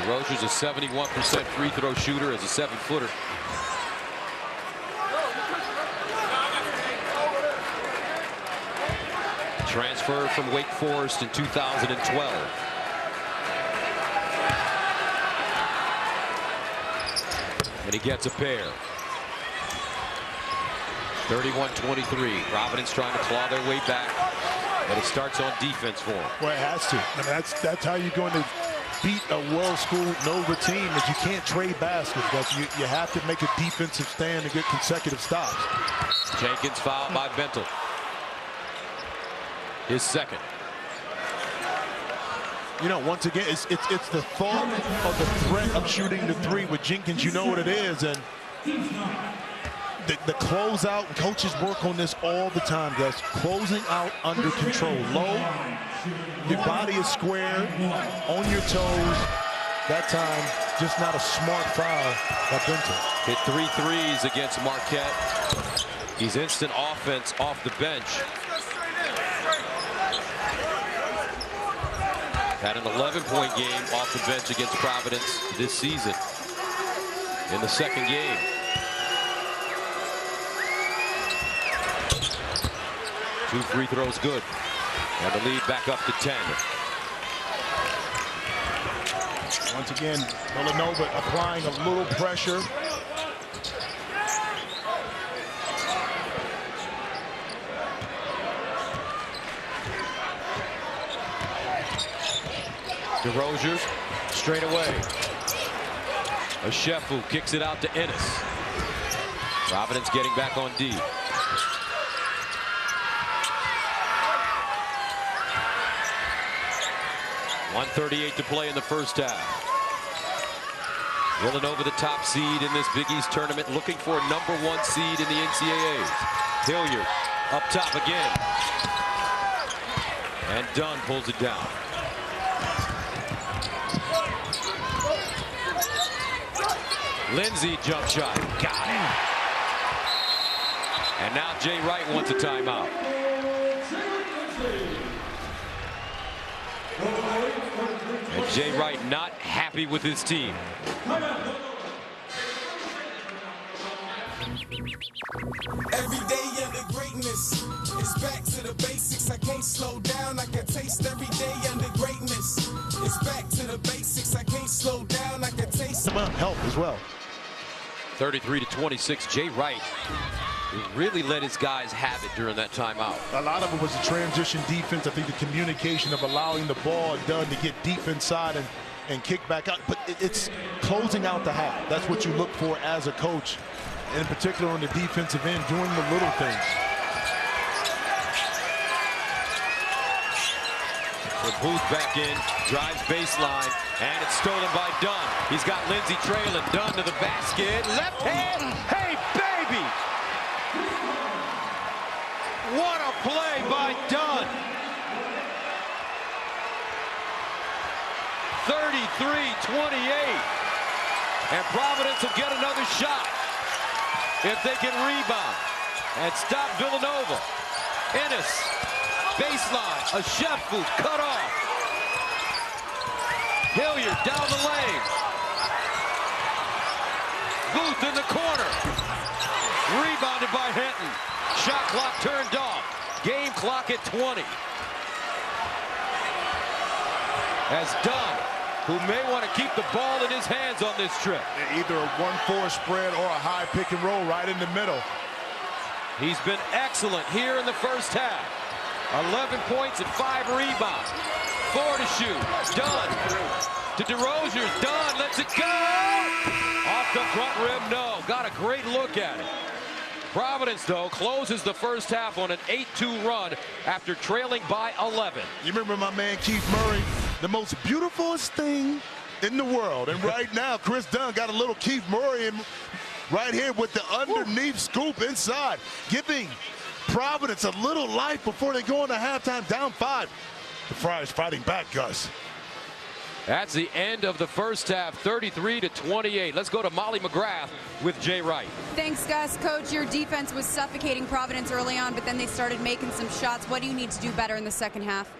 [SPEAKER 4] DeRozer's a 71% free throw shooter as a 7-footer. Transferred from Wake Forest in 2012. And he gets a pair. 31-23. Providence trying to claw their way back, but it starts on defense for him.
[SPEAKER 3] Well, it has to. I mean, that's how you're going to beat a well-schooled Nova team, is you can't trade baskets. But you have to make a defensive stand and get consecutive stops.
[SPEAKER 4] Jenkins fouled by Bentel. His second.
[SPEAKER 3] You know, once again, it's the thought of the threat of shooting the three with Jenkins. You know what it is, and the closeout, and coaches work on this all the time, guys. Closing out under control, low, your body is square, on your toes. That time, just not a smart foul by Benton.
[SPEAKER 4] Hit 3 threes against Marquette. He's instant offense off the bench. Had an 11-point game off the bench against Providence this season in the second game. Two free throws good. And the lead back up to 10.
[SPEAKER 3] Once again, Villanova applying a little pressure.
[SPEAKER 4] DeRozers straight away. Shefu kicks it out to Ennis. Providence getting back on D. .138 to play in the first half. Villanova the top seed in this Big East tournament, looking for a #1 seed in the NCAAs. Hilliard up top again. And Dunn pulls it down. Lindsay jump shot. Got it. And now Jay Wright wants a timeout. And Jay Wright not happy with his team.
[SPEAKER 9] Every day under greatness is back to the basics. I can't slow down. I can taste every day under greatness. It's back to the basics. I can't slow down. I can taste
[SPEAKER 3] some help as well.
[SPEAKER 4] 33-26. Jay Wright really let his guys have it during that timeout.
[SPEAKER 3] A lot of it was the transition defense. I think the communication of allowing the ball done to get deep inside and kick back out. But it's closing out the half. That's what you look for as a coach, in particular on the defensive end, doing the little things.
[SPEAKER 4] With Booth back in, drives baseline, and it's stolen by Dunn. He's got Lindsey trailing. Dunn to the basket. Left hand. Hey, baby! What a play by Dunn. 33-28. And Providence will get another shot if they can rebound and stop Villanova. Ennis, baseline, a shot boot, cut off. Hilliard down the lane. Booth in the corner. Rebounded by Hinton. Shot clock turned off. Game clock at 20. As Dunn, who may want to keep the ball in his hands on this trip.
[SPEAKER 3] Either a 1-4 spread or a high pick and roll right in the middle.
[SPEAKER 4] He's been excellent here in the first half. 11 points and 5 rebounds. 4 to shoot. Dunn to DeRozier's. Dunn lets it go. Off the front rim, no. Got a great look at it. Providence, though, closes the first half on an 8-2 run after trailing by 11.
[SPEAKER 3] You remember my man Keith Murray? The most beautifulest thing in the world. And right now, Chris Dunn got a little Keith Murray in right here with the underneath scoop inside, giving Providence a little life before they go into halftime down 5. The Friars fighting back, Gus.
[SPEAKER 4] That's the end of the first half, 33-28. Let's go to Molly McGrath with Jay Wright.
[SPEAKER 5] Thanks, Gus. Coach, your defense was suffocating Providence early on, but then they started making some shots. What do you need to do better in the second half?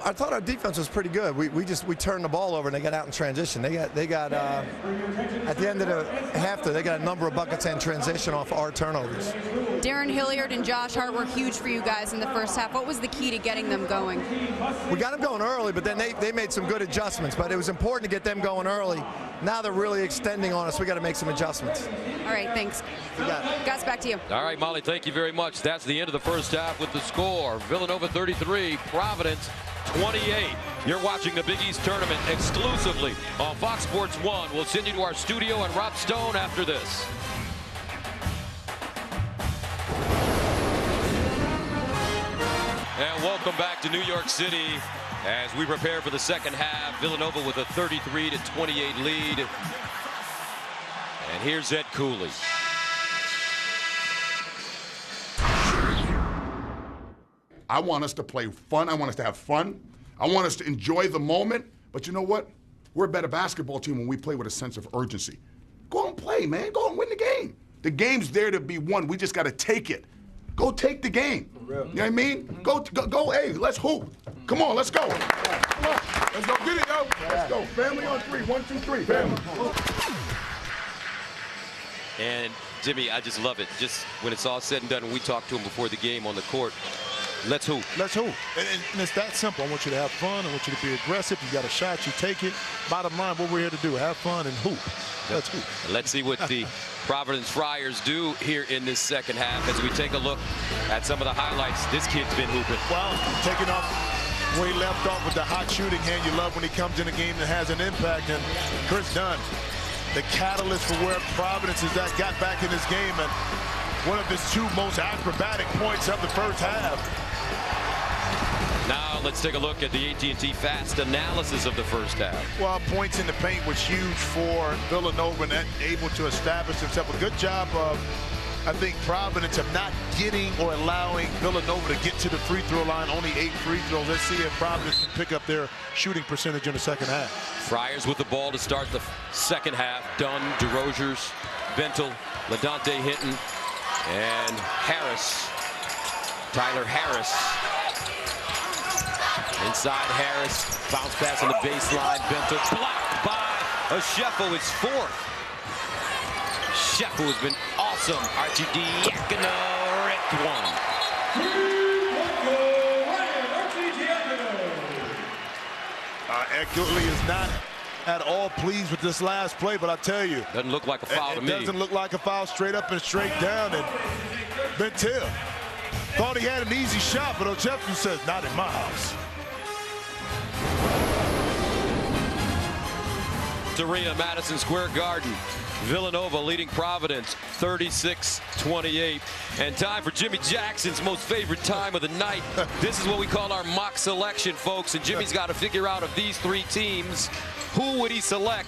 [SPEAKER 8] I thought our defense was pretty good. We turned the ball over and they got out in transition. They got at the end of the half, they got a number of buckets in transition off our turnovers.
[SPEAKER 5] Darren Hilliard and Josh Hart were huge for you guys in the first half. What was the key to getting them going?
[SPEAKER 8] We got them going early, but then they made some good adjustments. But it was important to get them going early. Now they're really extending on us. We got to make some adjustments.
[SPEAKER 5] All right, thanks.
[SPEAKER 8] You got it.
[SPEAKER 5] Gus, back to you.
[SPEAKER 4] All right, Molly, thank you very much. That's the end of the first half with the score. Villanova 33, Providence 28. You're watching the Big East Tournament exclusively on Fox Sports 1. We'll send you to our studio and Rob Stone after this. And welcome back to New York City as we prepare for the second half. Villanova with a 33-28 lead. And here's Ed Cooley.
[SPEAKER 6] I want us to play fun. I want us to have fun. I want us to enjoy the moment. But you know what? We're a better basketball team when we play with a sense of urgency. Go and play, man. Go and win the game. The game's there to be won. We just got to take it. Go take the game. You know what I mean? Go, hey, let's hoop. Come on, let's go. Come on. Let's go. Get it, yo. Let's go. Family on 3. 1, 2, 3. Family.
[SPEAKER 4] And, Jimmy, I just love it. Just when it's all said and done, when we talk to him before the game on the court, let's hoop.
[SPEAKER 3] Let's hoop. And it's that simple. I want you to have fun. I want you to be aggressive. You got a shot, you take it. Bottom line, what we're here to do, have fun and hoop. Let's hoop.
[SPEAKER 4] Let's see what the Providence Friars do here in this second half as we take a look at some of the highlights. This kid's been hooping.
[SPEAKER 3] Well, taking off where he left off with the hot shooting hand. You love when he comes in a game that has an impact. And Chris Dunn, the catalyst for where Providence is at, got back in this game. And one of his 2 most acrobatic points of the first half.
[SPEAKER 4] Now let's take a look at the AT&T Fast analysis of the first half.
[SPEAKER 3] Well, points in the paint was huge for Villanova and able to establish himself. A good job of, I think, Providence of not getting or allowing Villanova to get to the free throw line. Only 8 free throws. Let's see if Providence can pick up their shooting percentage in the second half.
[SPEAKER 4] Friars with the ball to start the second half. Dunn, DeRozier's, Bentel, LaDonte Hinton, and Harris. Tyler Harris. Inside Harris, bounce pass on the baseline. Bento blocked by Oshefu. It's fourth. Oshefu has been awesome. Arcidiacono ripped one.
[SPEAKER 3] Equally is not at all pleased with this last play, but I tell you,
[SPEAKER 4] doesn't look like a foul to me.
[SPEAKER 3] It doesn't look like a foul, straight up and straight down. And Bentil thought he had an easy shot, but Oshefu says, not in my house.
[SPEAKER 4] Arena, Madison Square Garden. Villanova leading Providence 36-28. And time for Jimmy Jackson's most favorite time of the night. This is what we call our mock selection, folks. And Jimmy's got to figure out of these three teams, who would he select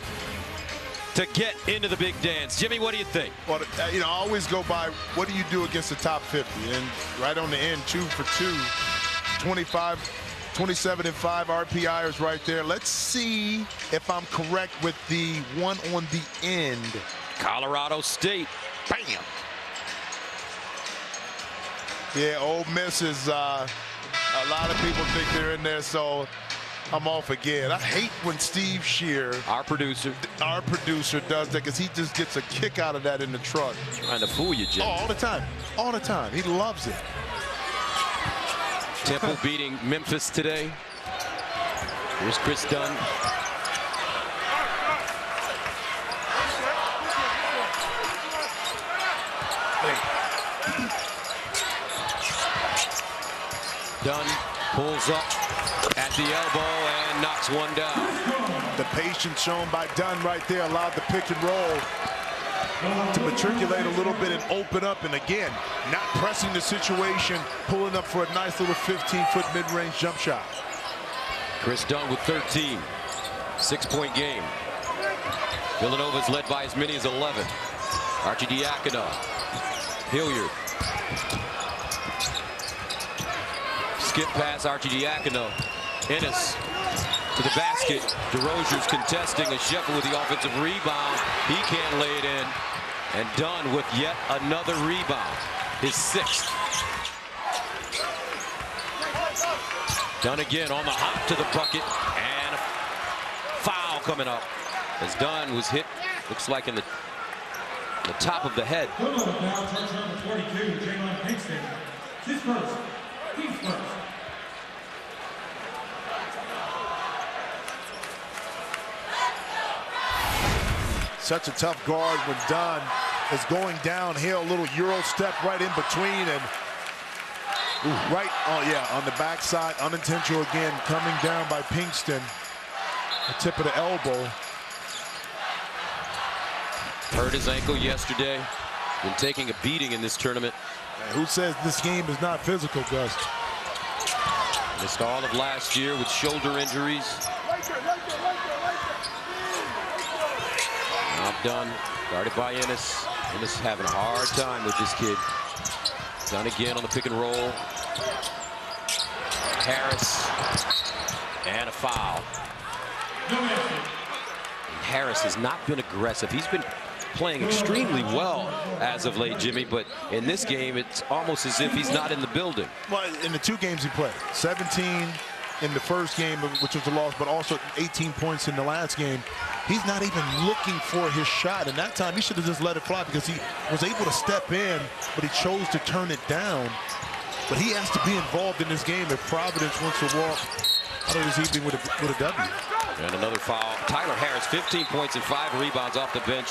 [SPEAKER 4] to get into the big dance? Jimmy, what do you think?
[SPEAKER 3] Well, you know, I always go by, what do you do against the top 50? And right on the end, 2 for 2, 27 and 5 RPIers right there. Let's see if I'm correct with the one on the end.
[SPEAKER 4] Colorado State.
[SPEAKER 3] Bam. Yeah, Ole Miss is, a lot of people think they're in there, so I'm off again. I hate when Steve Shear,
[SPEAKER 4] our producer
[SPEAKER 3] does that, because he just gets a kick out of that in the truck.
[SPEAKER 4] Trying to fool you, Jim.
[SPEAKER 3] Oh, all the time. All the time. He loves it.
[SPEAKER 4] Temple beating Memphis today. Here's Chris Dunn. Dunn pulls up at the elbow and knocks one down.
[SPEAKER 3] The patience shown by Dunn right there allowed the pick and roll to matriculate a little bit and open up, and again, not pressing the situation, pulling up for a nice little 15-foot mid-range jump shot.
[SPEAKER 4] Chris Dunn with 13, 6-point game. Villanova's led by as many as 11. Arcidiacono, Hilliard. Skip pass, Arcidiacono. Ennis to the basket. DeRozier's contesting. Oshefu with the offensive rebound. He can't lay it in. And Dunn with yet another rebound. His sixth. Dunn again on the hop to the bucket. And a foul coming up. As Dunn was hit, looks like in the top of the head.
[SPEAKER 3] Such a tough guard when Dunn is going downhill, little Euro step right in between, and right, oh yeah, on the backside, unintentional again, coming down by Pinkston. The tip of the elbow.
[SPEAKER 4] Hurt his ankle yesterday. Been taking a beating in this tournament.
[SPEAKER 3] Man, who says this game is not physical, Gus?
[SPEAKER 4] Missed all of last year with shoulder injuries. Not done. Guarded by Ennis. Ennis having a hard time with this kid. Done again on the pick and roll. Harris. And a foul. Harris has not been aggressive. He's been playing extremely well as of late, Jimmy, but in this game, it's almost as if he's not in the building.
[SPEAKER 3] Well, in the two games he played, 17 in the first game, which was the loss, but also 18 points in the last game. He's not even looking for his shot, and that time he should have just let it fly because he was able to step in, but he chose to turn it down. But he has to be involved in this game if Providence wants to walk out of this evening with a W.
[SPEAKER 4] And another foul. Tyler Harris, 15 points and 5 rebounds off the bench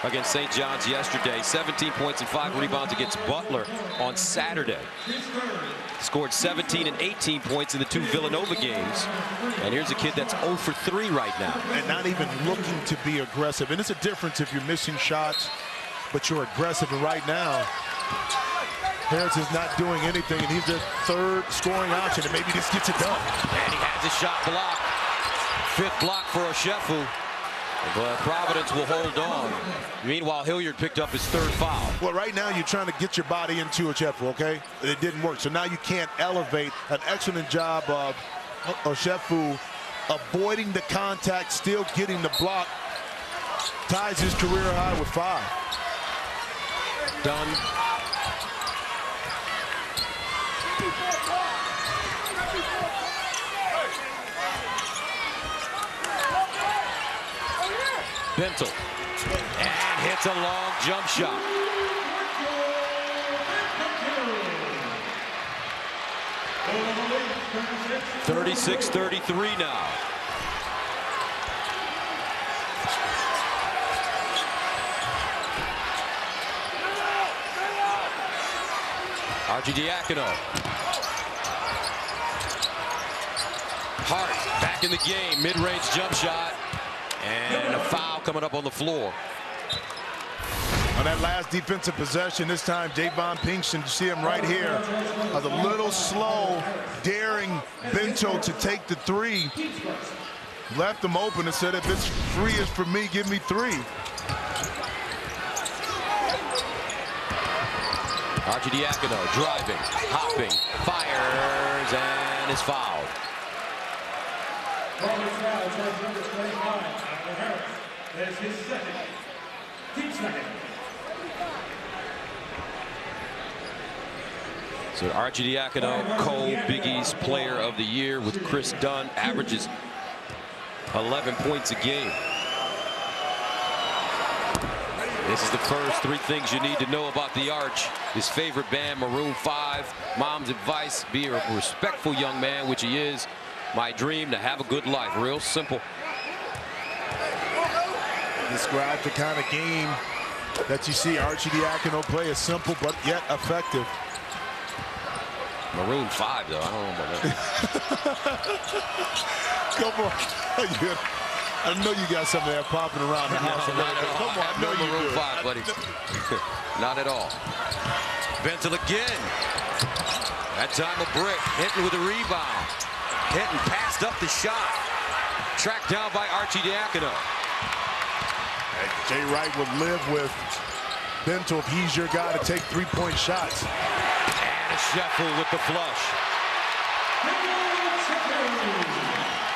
[SPEAKER 4] against St. John's yesterday. 17 points and 5 rebounds against Butler on Saturday. Scored 17 and 18 points in the 2 Villanova games. And here's a kid that's 0 for 3 right now.
[SPEAKER 3] And not even looking to be aggressive. And it's a difference if you're missing shots, but you're aggressive. And right now, Harris is not doing anything, and he's their third scoring option, and maybe this gets it done.
[SPEAKER 4] And he has his shot blocked. 5th block for Oshefu. But Providence will hold on. Meanwhile, Hilliard picked up his 3rd foul.
[SPEAKER 3] Well, right now you're trying to get your body into Oshefu, okay? It didn't work, so now you can't elevate. An excellent job of Oshefu avoiding the contact, still getting the block. Ties his career high with 5.
[SPEAKER 4] Done. Bentel. And hits a long jump shot. (36-33) now. Arcidiacono. Hart back in the game. Mid-range jump shot. And a foul coming up on the floor.
[SPEAKER 3] On that last defensive possession, this time Javon Pinkston, you see him right here, was a little slow, daring Bentel to take the three. Left him open and said, if it's free is for me, give me three.
[SPEAKER 4] Arcidiacono driving, hopping, fires, and is fouled.
[SPEAKER 10] That's his second. Team second.
[SPEAKER 4] So Arcidiacono, Cole, Big East Player of the Year with Chris Dunn, averages 11 points a game. This is the first three things you need to know about the Arch. His favorite band, Maroon 5. Mom's advice, be a respectful young man, which he is. My dream, to have a good life. Real simple.
[SPEAKER 3] Describe the kind of game that you see Arcidiacono play, is simple but yet effective.
[SPEAKER 4] Maroon 5, though, I don't know about that.
[SPEAKER 3] Come on. I know you got something there popping around the house.
[SPEAKER 4] No, not at all.
[SPEAKER 3] Come on, I know you
[SPEAKER 4] Maroon
[SPEAKER 3] do.
[SPEAKER 4] 5, buddy. Not at all. Bentel again. That time a brick. Hinton with a rebound. Hinton passed up the shot. Tracked down by Arcidiacono.
[SPEAKER 3] Jay Wright would live with Bentel if he's your guy to take three-point shots.
[SPEAKER 4] And a shuffle with the flush.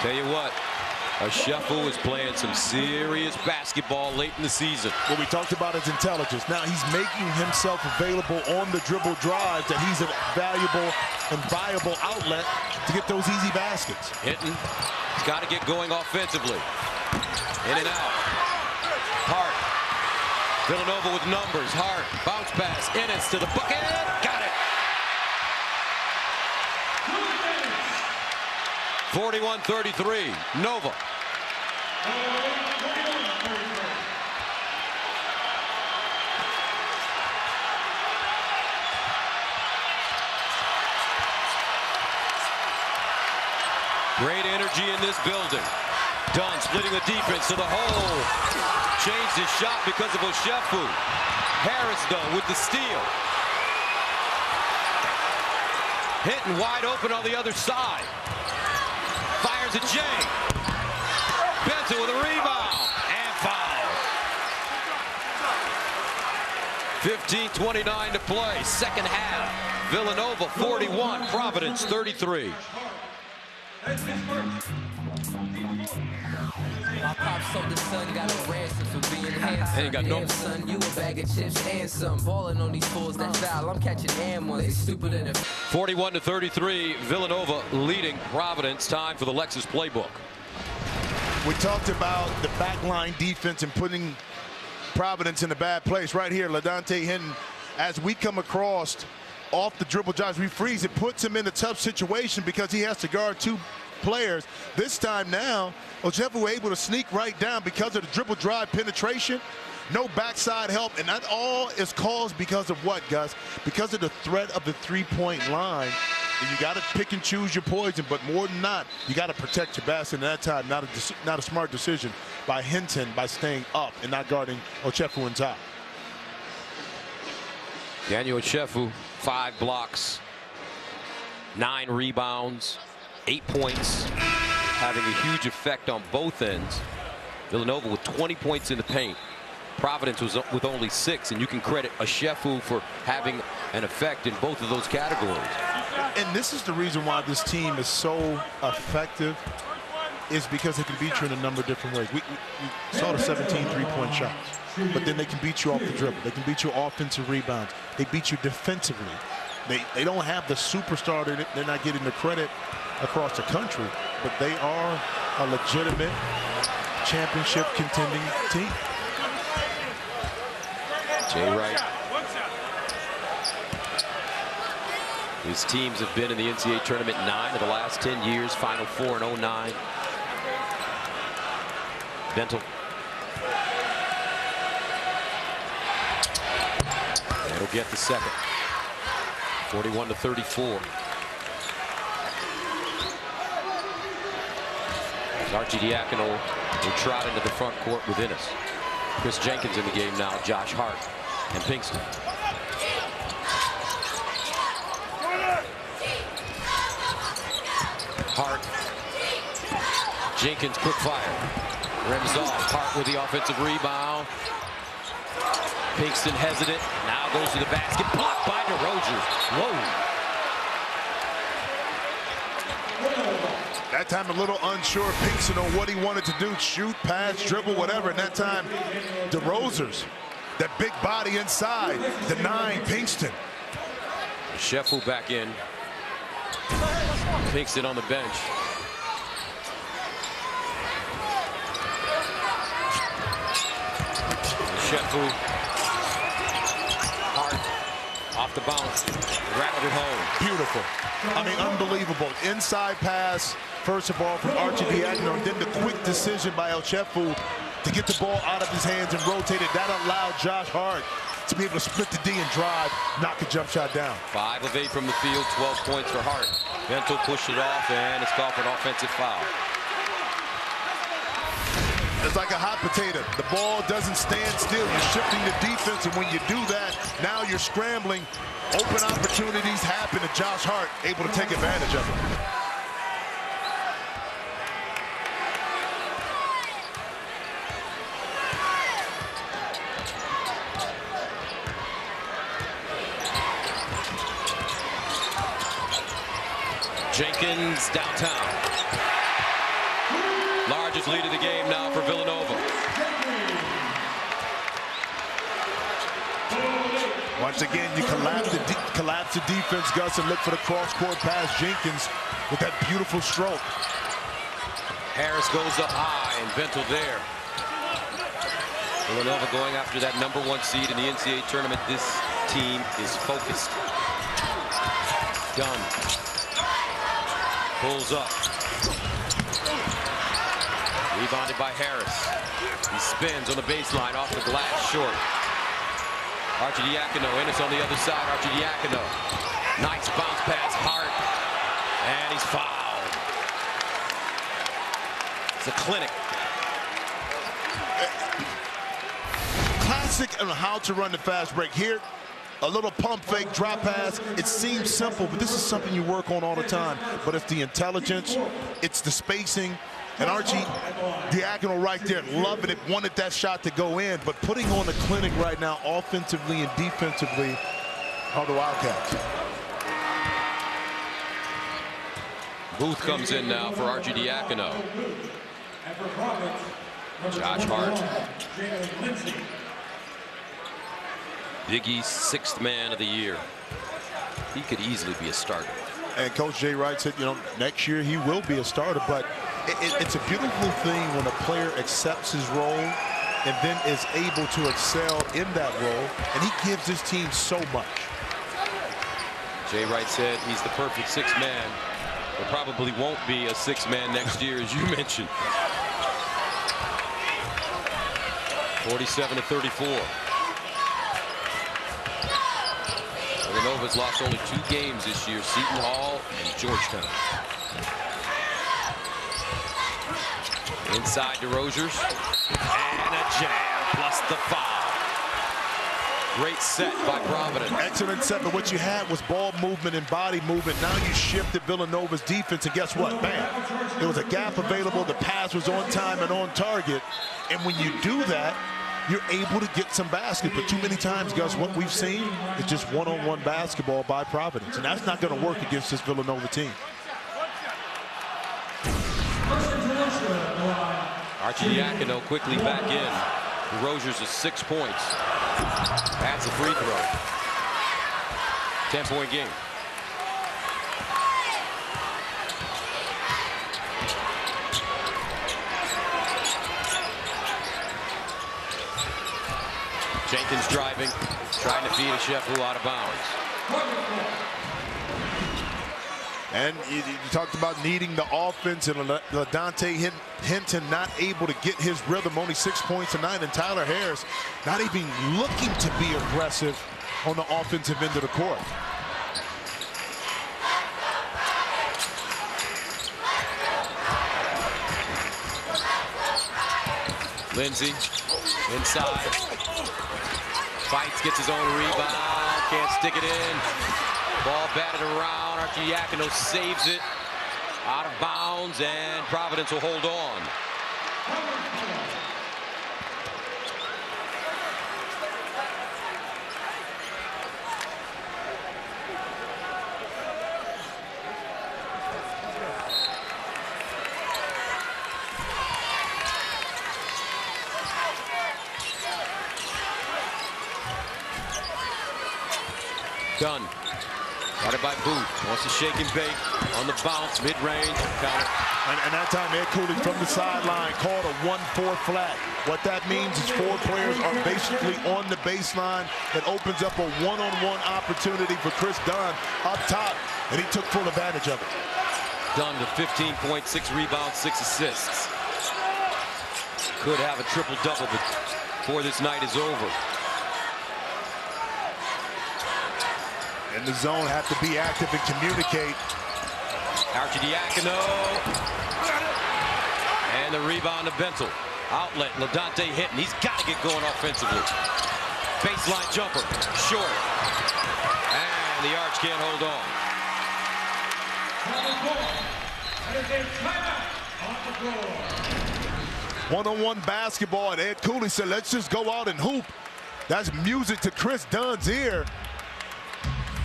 [SPEAKER 4] Tell you what, a shuffle is playing some serious basketball late in the season.
[SPEAKER 3] What we talked about is intelligence. Now he's making himself available on the dribble drive, that he's a valuable and viable outlet to get those easy baskets.
[SPEAKER 4] Hinton has got to get going offensively. In and out. Hart. Villanova with numbers. Hart. Bounce pass. Ennis to the bucket. Got it. 41-33. Nova. Great energy in this building. Dunn splitting the defense to the hole. Changed his shot because of Oshefu. Harris, though, with the steal. Hinton wide open on the other side. Fires at Jay. Bentel with a rebound. And foul. 15:29 to play. Second half. Villanova 41. Providence 33.
[SPEAKER 7] My pop sold the son, got a ransom for being handsome.
[SPEAKER 4] Ain't got no.
[SPEAKER 7] Damn, son, you a bag of chips and some. Balling on these fools that foul. I'm catching and ones. They stupider than
[SPEAKER 4] 41-33. Villanova leading Providence. Time for the Lexus playbook.
[SPEAKER 3] We talked about the backline defense and putting Providence in a bad place. Right here, LaDontae Hinton, as we come across off the dribble drives, we freeze. It puts him in a tough situation because he has to guard two players. This time now, Oshefu able to sneak right down because of the dribble drive penetration. No backside help, and that all is caused because of what, Gus? Because of the threat of the three-point line. And you got to pick and choose your poison, but more than not, you got to protect your basket. And that time, not a smart decision by Hinton by staying up and not guarding Oshefu on top.
[SPEAKER 4] Daniel Oshefu, 5 blocks, 9 rebounds, 8 points, having a huge effect on both ends. Villanova with 20 points in the paint. Providence was with only 6, and you can credit Oshefu for having an effect in both of those categories.
[SPEAKER 3] And this is the reason why this team is so effective, is because they can beat you in a number of different ways. We saw the 17 three-point shots, but then they can beat you off the dribble. They can beat you offensive rebounds. They beat you defensively. They don't have the superstar. They're not getting the credit across the country, but they are a legitimate championship contending team.
[SPEAKER 4] Jay Wright. His teams have been in the NCAA tournament 9 of the last 10 years, Final Four in 09. Bentel. That'll get the second. 41-34. Archie Diacono will trot into the front court with Ennis. Chris Jenkins in the game now, Josh Hart and Pinkston. Hart. Jenkins, quick fire. Rims off. Hart with the offensive rebound. Pinkston hesitant. Now goes to the basket. Blocked by DeRozers. Whoa.
[SPEAKER 3] That time a little unsure, Pinkston, on what he wanted to do. Shoot, pass, dribble, whatever. And that time, DeRozers, that big body inside, denying Pinkston.
[SPEAKER 4] Sheffield back in. Pinkston on the bench. Sheffield. Hart off the bounce. Rattled it home.
[SPEAKER 3] Beautiful. I mean, unbelievable. Inside pass, first of all, from Archie Diacono, and then the quick decision by El Chefu to get the ball out of his hands and rotate it. That allowed Josh Hart to be able to split the D and drive, knock a jump shot down.
[SPEAKER 4] 5 of 8 from the field, 12 points for Hart. Bentel pushed it off, and it's called for an offensive foul.
[SPEAKER 3] It's like a hot potato. The ball doesn't stand still. You're shifting the defense, and when you do that, now you're scrambling. Open opportunities happen, and Josh Hart able to take advantage of it.
[SPEAKER 4] Jenkins downtown. Largest lead of the game now for Villanova.
[SPEAKER 3] Once again, you collapse the defense, Gus, and look for the cross-court pass. Jenkins with that beautiful stroke.
[SPEAKER 4] Harris goes up high, and Bentel there. Villanova going after that #1 seed in the NCAA tournament. This team is focused. Dunn pulls up. Rebounded by Harris. He spins on the baseline off the glass, short. Archie Diacono, Ennis on the other side. Archie Diacono. Nice bounce pass, Hart. And he's fouled. It's a clinic.
[SPEAKER 3] Classic on how to run the fast break. Here, a little pump fake, drop pass. It seems simple, but this is something you work on all the time. But it's the intelligence, it's the spacing. And Archie Diacono right there, loving it, wanted that shot to go in, but putting on the clinic right now, offensively and defensively, are the Wildcats.
[SPEAKER 4] Booth comes in now for Archie Diacono. Josh Hart. Big East 6th man of the year. He could easily be a starter.
[SPEAKER 3] And Coach Jay Wright said, you know, next year he will be a starter, but it's a beautiful thing when a player accepts his role and then is able to excel in that role, and he gives his team so much.
[SPEAKER 4] Jay Wright said he's the perfect 6th man. There probably won't be a 6th man next year, as you mentioned. 47-34. Villanova's lost only 2 games this year, Seton Hall and Georgetown. Inside DeRozers, and a jam, plus the foul. Great set by Providence.
[SPEAKER 3] Excellent set, but what you had was ball movement and body movement. Now you shifted Villanova's defense, and guess what? Bam! There was a gap available, the pass was on time and on target, and when you do that, you're able to get some basket. But too many times, Gus, what we've seen is just one-on-one basketball by Providence, and that's not going to work against this Villanova team.
[SPEAKER 4] Archie Diacono quickly back in. DeRozers is 6 points. That's a free throw. 10-point game. Jenkins driving, trying to feed a Sheffield out of bounds.
[SPEAKER 3] And you talked about needing the offense, and LaDontae Hinton not able to get his rhythm. Only 6 points tonight, and Tyler Harris not even looking to be aggressive on the offensive end of the court.
[SPEAKER 4] Lindsey inside, fights, gets his own rebound, can't stick it in. Ball batted around, Arcidiacono saves it, out of bounds, and Providence will hold on. Dunn, guarded by Booth, wants to shake and bake on the bounce, mid-range, counter.
[SPEAKER 3] And that time, Ed Cooley from the sideline called a 1-4 flat. What that means is 4 players are basically on the baseline. It opens up a one-on-one opportunity for Chris Dunn up top, and he took full advantage of it.
[SPEAKER 4] Dunn to 15.6 rebounds, 6 assists. Could have a triple-double before this night is over.
[SPEAKER 3] In the zone, have to be active and communicate.
[SPEAKER 4] Arcidiacono. And the rebound to Bentel. Outlet, LaDontae Hinton. He's got to get going offensively. Baseline jumper, short. And the Arch can't hold
[SPEAKER 3] on. One-on-one basketball, and Ed Cooley said, let's just go out and hoop. That's music to Chris Dunn's ear.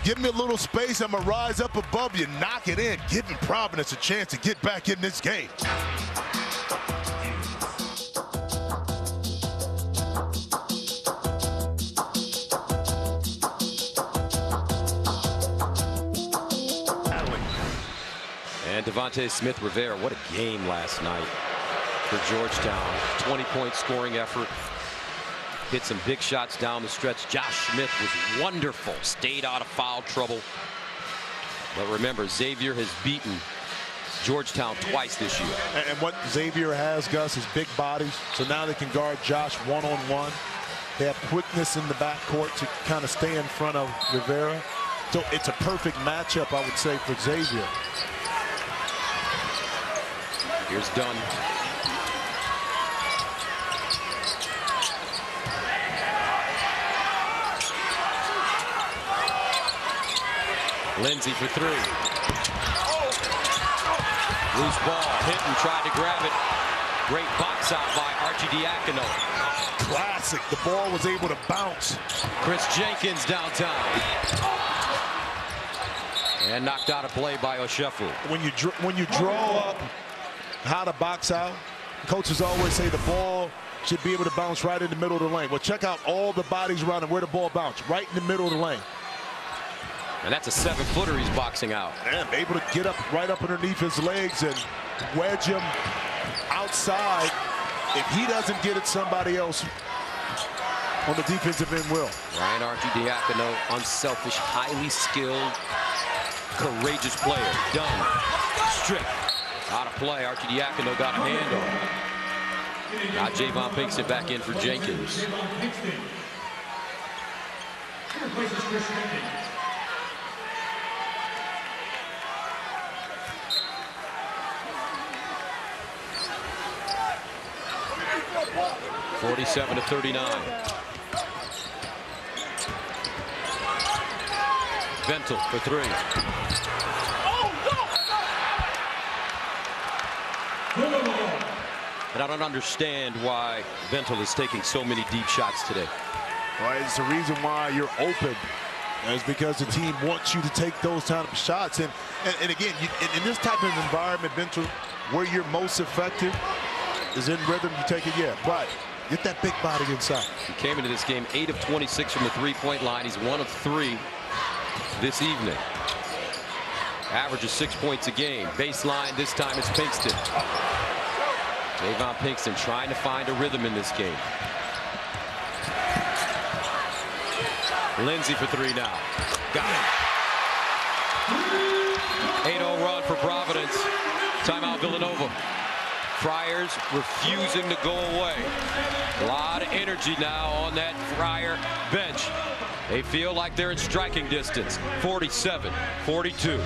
[SPEAKER 3] Give me a little space, I'm gonna rise up above you, knock it in, giving Providence a chance to get back in this game.
[SPEAKER 4] And Devontae Smith-Rivera, what a game last night for Georgetown. 20-point scoring effort. Hit some big shots down the stretch. Josh Smith was wonderful. Stayed out of foul trouble. But remember, Xavier has beaten Georgetown twice this year.
[SPEAKER 3] And what Xavier has, Gus, is big bodies. So now they can guard Josh one-on-one. They have quickness in the backcourt to kind of stay in front of Rivera. So it's a perfect matchup, I would say, for Xavier.
[SPEAKER 4] Here's Dunn. Lindsey for 3. Loose ball. Hinton tried to grab it. Great box out by Arcidiacono.
[SPEAKER 3] Classic. The ball was able to bounce.
[SPEAKER 4] Chris Jenkins downtown. And knocked out of play by Oshefu.
[SPEAKER 3] When you draw up how to box out, coaches always say the ball should be able to bounce right in the middle of the lane. Well, check out all the bodies around and where the ball bounced. Right in the middle of the lane.
[SPEAKER 4] And that's a 7-footer he's boxing out.
[SPEAKER 3] And able to get up right up underneath his legs and wedge him outside. If he doesn't get it, somebody else on the defensive end will.
[SPEAKER 4] Ryan Arcidiacono, unselfish, highly skilled, courageous player. Dunn, stripped, out of play. Arcidiacono got a hand on him. Now Javon Pinkston back in for Jenkins. (47-39). Bentel for 3. And I don't understand why Bentel is taking so many deep shots today.
[SPEAKER 3] Well, it's the reason why you're open. It's because the team wants you to take those type of shots. And again, in this type of environment, Bentel, where you're most effective is in rhythm. You take it, yeah, but get that big body inside.
[SPEAKER 4] He came into this game 8 of 26 from the 3-point line. He's 1 of 3 this evening. Average of 6 points a game. Baseline, this time it's Pinkston. Javon Pinkston trying to find a rhythm in this game. Lindsay for three now. Got it. 8-0 run for Providence. Timeout Villanova. Friars refusing to go away. A lot of energy now on that Friar bench. They feel like they're in striking distance. 47-42.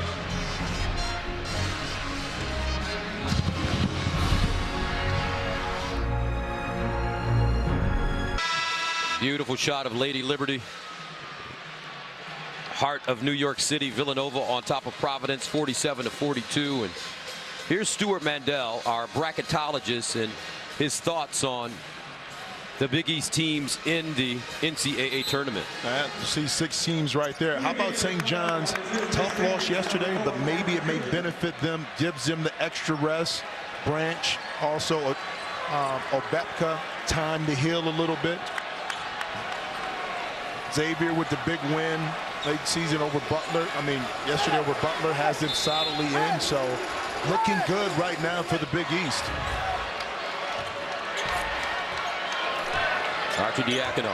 [SPEAKER 4] Beautiful shot of Lady Liberty. Heart of New York City, Villanova on top of Providence, 47-42. And here's Stuart Mandel, our bracketologist, and his thoughts on the Big East teams in the NCAA tournament.
[SPEAKER 3] You see 6 teams right there. How about St. John's? Tough loss yesterday, but maybe it may benefit them, gives them the extra rest. Branch, also Obepka, time to heal a little bit. Xavier with the big win late season over Butler. I mean, yesterday over Butler has them solidly in, so looking good right now for the Big East.
[SPEAKER 4] Archidiakono.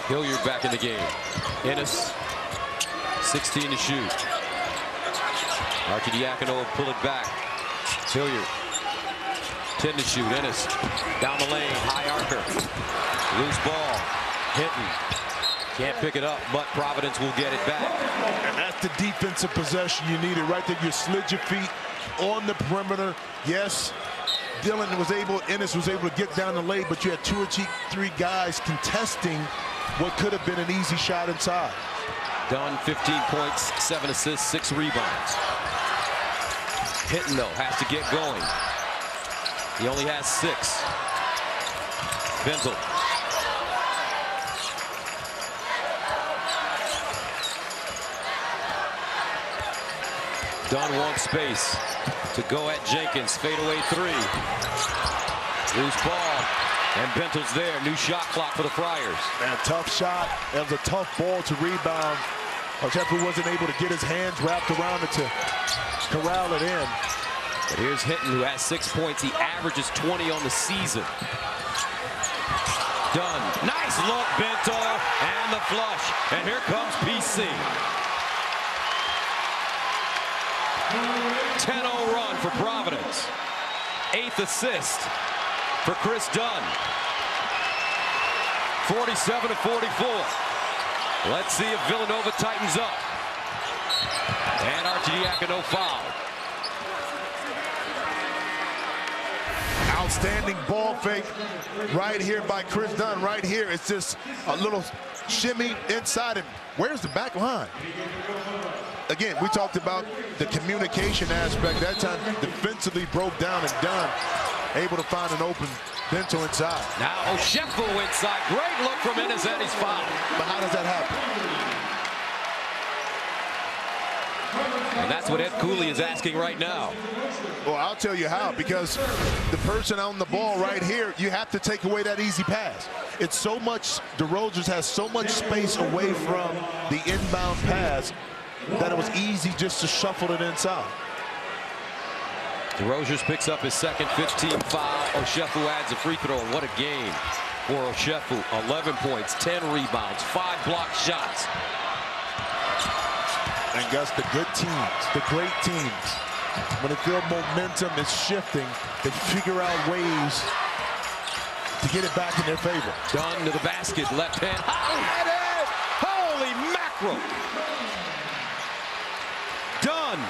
[SPEAKER 4] Hilliard back in the game. Ennis, 16 to shoot. Archidiakono will pull it back. Hilliard, 10 to shoot. Ennis down the lane, high archer. Loose ball, Hinton. Can't pick it up, but Providence will get it back.
[SPEAKER 3] And that's the defensive possession you needed right there. You slid your feet on the perimeter. Yes, Ennis was able to get down the lane, but you had 2 or 3 guys contesting what could have been an easy shot inside.
[SPEAKER 4] Dunn, 15 points, 7 assists, 6 rebounds. Hinton, though, has to get going. He only has 6. Benzel. Dunn wants space to go at Jenkins. Fadeaway 3. Loose ball. And Bentel's there. New shot clock for the Friars.
[SPEAKER 3] Man, tough shot. That was a tough ball to rebound. Jeffrey wasn't able to get his hands wrapped around it to corral it in.
[SPEAKER 4] But here's Hinton, who has 6 points. He averages 20 on the season. Dunn. Nice look, Bentel. And the flush. And here comes PC. 10-0 run for Providence. 8th assist for Chris Dunn. 47-44. Let's see if Villanova tightens up. And Archidiakono fouled.
[SPEAKER 3] Outstanding ball fake right here by Chris Dunn. Right here, it's just a little shimmy inside him. Where's the back line? Again, we talked about the communication aspect. That time defensively broke down, and Dunn able to find an open Bentel inside.
[SPEAKER 4] Now Oshefu inside. Great look from Ennis, and he's fouled.
[SPEAKER 3] But how does that happen?
[SPEAKER 4] And that's what Ed Cooley is asking right now.
[SPEAKER 3] Well, I'll tell you how, because the person on the ball right here, you have to take away that easy pass. It's so much, DeRozers has so much space away from the inbound pass that it was easy just to shuffle it inside.
[SPEAKER 4] DeRozers picks up his second 15 foul. Oshefu adds a free throw. What a game for Oshefu. 11 points, 10 rebounds, 5 blocked shots.
[SPEAKER 3] And Gus, the good teams, the great teams, when they feel momentum is shifting, they figure out ways to get it back in their favor.
[SPEAKER 4] Dunn to the basket, left hand. Holy mackerel! Dunn,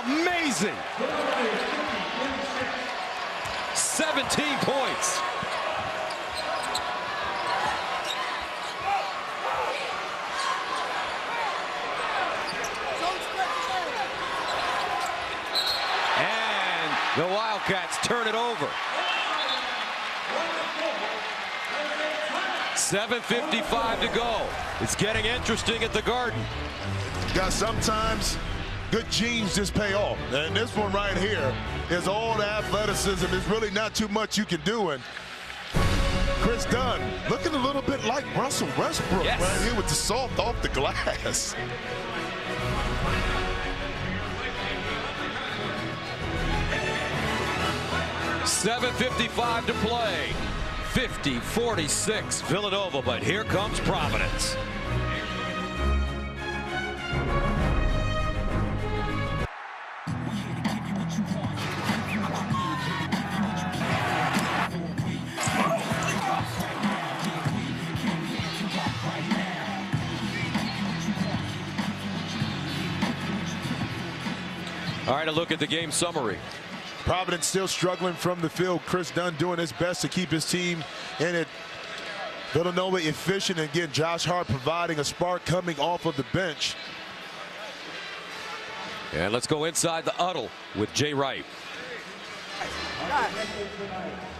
[SPEAKER 4] amazing. 17 points. The Wildcats turn it over. 7:55 to go. It's getting interesting at the Garden.
[SPEAKER 3] Guys, sometimes good genes just pay off. And this one right here is all the athleticism. There's really not too much you can do. And Chris Dunn looking a little bit like Russell Westbrook right here with the soft off the glass.
[SPEAKER 4] 7:55 to play. 50-46 Villanova, but here comes Providence. All right, a look at the game summary.
[SPEAKER 3] Providence still struggling from the field. Chris Dunn doing his best to keep his team in it. Villanova efficient, and again, Josh Hart providing a spark coming off of the bench.
[SPEAKER 4] And let's go inside the huddle with Jay Wright.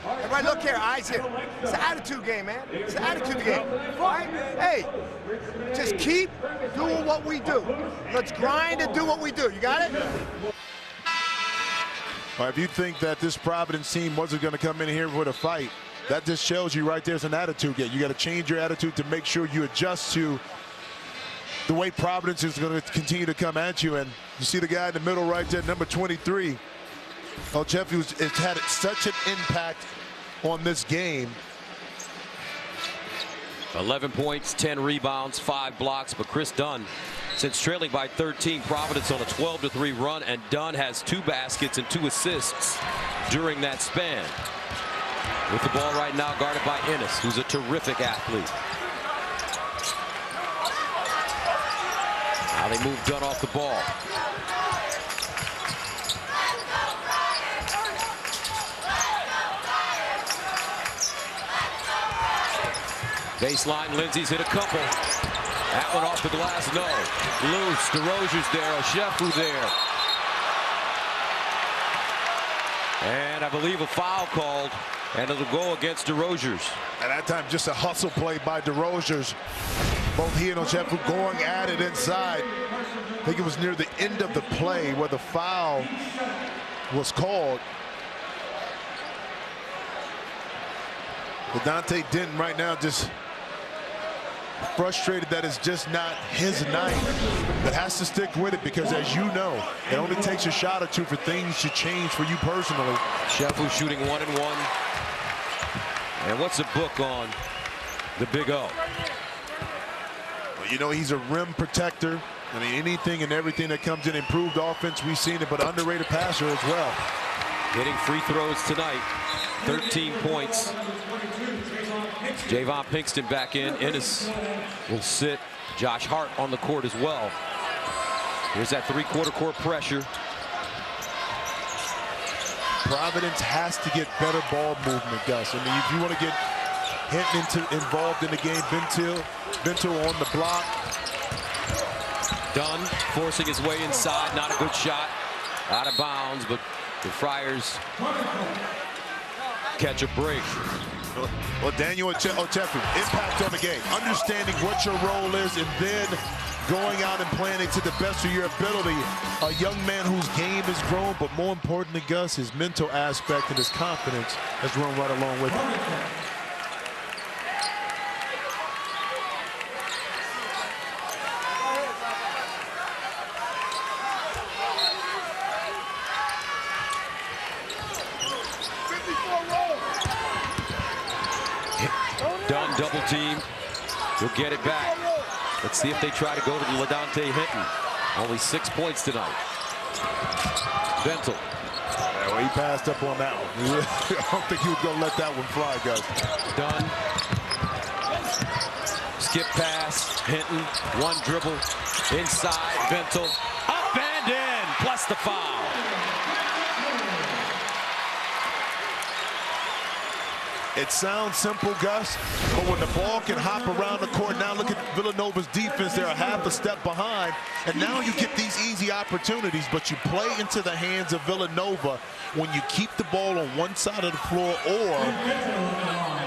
[SPEAKER 8] Everybody look here, eyes here. It's an attitude game, man. It's an attitude game, right? Hey, just keep doing what we do. Let's grind and do what we do. You got it?
[SPEAKER 3] Well, if you think that this Providence team wasn't going to come in here with a fight, that just shows you right there's an attitude game. You got to change your attitude to make sure you adjust to the way Providence is going to continue to come at you. And you see the guy in the middle right there, number 23. Jeffy has had such an impact on this game.
[SPEAKER 4] 11 points, 10 rebounds, 5 blocks, but Chris Dunn, since trailing by 13, Providence on a 12-3 run, and Dunn has 2 baskets and 2 assists during that span. With the ball right now guarded by Ennis, who's a terrific athlete. Now they move Dunn off the ball. Baseline, Lindsey's hit a couple. That one off the glass, no. Loose, DeRozier's there, Oshefu there. And I believe a foul called, and it'll go against DeRozier's.
[SPEAKER 3] At that time, just a hustle play by DeRozier's. Both he and Oshefu going at it inside. I think it was near the end of the play where the foul was called. But Dante Denton right now just frustrated that it's just not his night, but has to stick with it because, as you know, it only takes a shot or two for things to change for you personally.
[SPEAKER 4] Shefu shooting 1 and 1. And what's the book on the Big O?
[SPEAKER 3] Well, you know, he's a rim protector. I mean, anything and everything that comes in improved offense, we've seen it, but underrated passer as well.
[SPEAKER 4] Hitting free throws tonight, 13 points. Javon Pinkston back in. Ennis will sit. Josh Hart on the court as well. Here's that 3/4 court pressure.
[SPEAKER 3] Providence has to get better ball movement, Gus. I mean, if you want to get involved in the game, Bento on the block.
[SPEAKER 4] Dunn forcing his way inside. Not a good shot. Out of bounds, but the Friars catch a break.
[SPEAKER 3] Well, Daniel Oshefu, impact on the game, understanding what your role is, and then going out and playing it to the best of your ability. A young man whose game has grown, but more importantly, Gus, his mental aspect and his confidence has grown right along with him.
[SPEAKER 4] Dunn double team. He'll get it back. Let's see if they try to go to LaDontae Hinton. Only 6 points tonight. Bentel.
[SPEAKER 3] Yeah, well, he passed up on that one. I don't think he was going to let that one fly, guys.
[SPEAKER 4] Dunn. Skip pass. Hinton. 1 dribble. Inside. Bentel. Up and in. Plus the foul.
[SPEAKER 3] It sounds simple, Gus, but when the ball can hop around the court, now look at Villanova's defense. They're a half a step behind, and now you get these easy opportunities, but you play into the hands of Villanova when you keep the ball on one side of the floor, or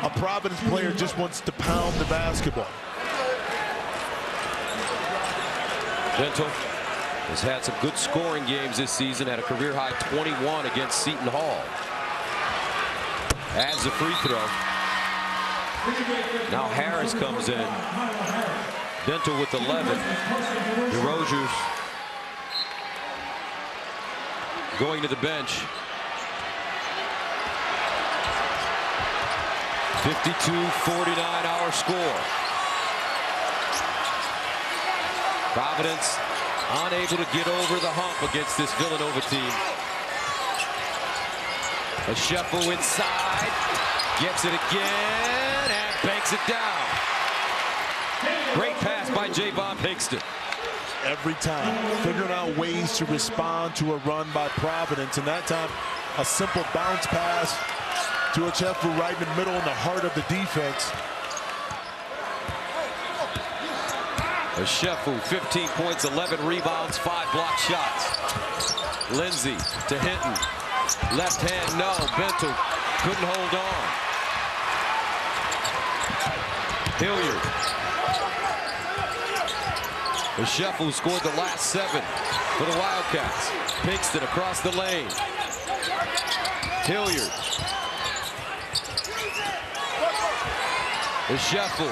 [SPEAKER 3] a Providence player just wants to pound the basketball.
[SPEAKER 4] Bentel has had some good scoring games this season, at a career-high 21 against Seton Hall. Adds a free throw. Now Harris comes in. Bentel with 11. DeRozier's going to the bench. 52-49 our score. Providence unable to get over the hump against this Villanova team. A shuffle inside, gets it again, and banks it down. Great pass by Javon Pinkston.
[SPEAKER 3] Every time, figuring out ways to respond to a run by Providence, and that time, a simple bounce pass to Ochefu right in the middle in the heart of the defense.
[SPEAKER 4] Ochefu, 15 points, 11 rebounds, 5 block shots. Lindsay to Hinton. Left hand, no. Bentel couldn't hold on. Hilliard. Ochefu scored the last 7 for the Wildcats. Pinkston across the lane. Hilliard. Ochefu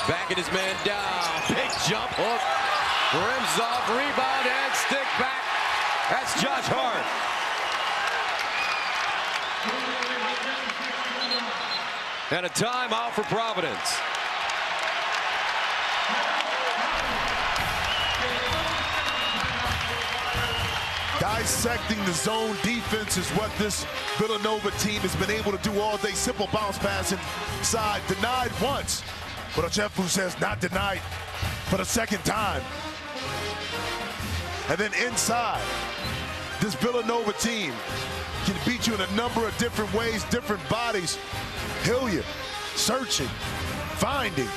[SPEAKER 4] backing his man down. Big jump hook. Rims off, rebound, and stick back. That's Josh Hart. And a timeout for Providence.
[SPEAKER 3] Dissecting the zone defense is what this Villanova team has been able to do all day. Simple bounce pass inside, denied once. But Ochefu says not denied for the second time. And then inside, this Villanova team can beat you in a number of different ways, different bodies. Hilliard searching, finding.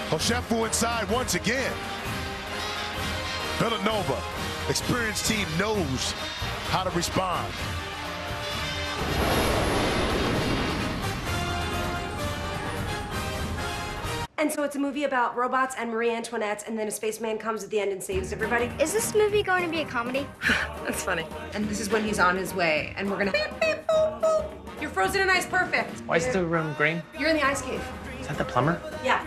[SPEAKER 3] Ochefu inside once again. Villanova, experienced team, knows how to respond.
[SPEAKER 11] And so it's a movie about robots and Marie Antoinette, and then a spaceman comes at the end and saves everybody.
[SPEAKER 12] Is this movie going to be a comedy?
[SPEAKER 11] That's funny. And this is when he's on his way, and we're gonna beep, beep, boop, boop. You're frozen in ice, perfect.
[SPEAKER 13] Why is the room green?
[SPEAKER 11] You're in the ice cave.
[SPEAKER 13] Is that the plumber?
[SPEAKER 11] Yeah.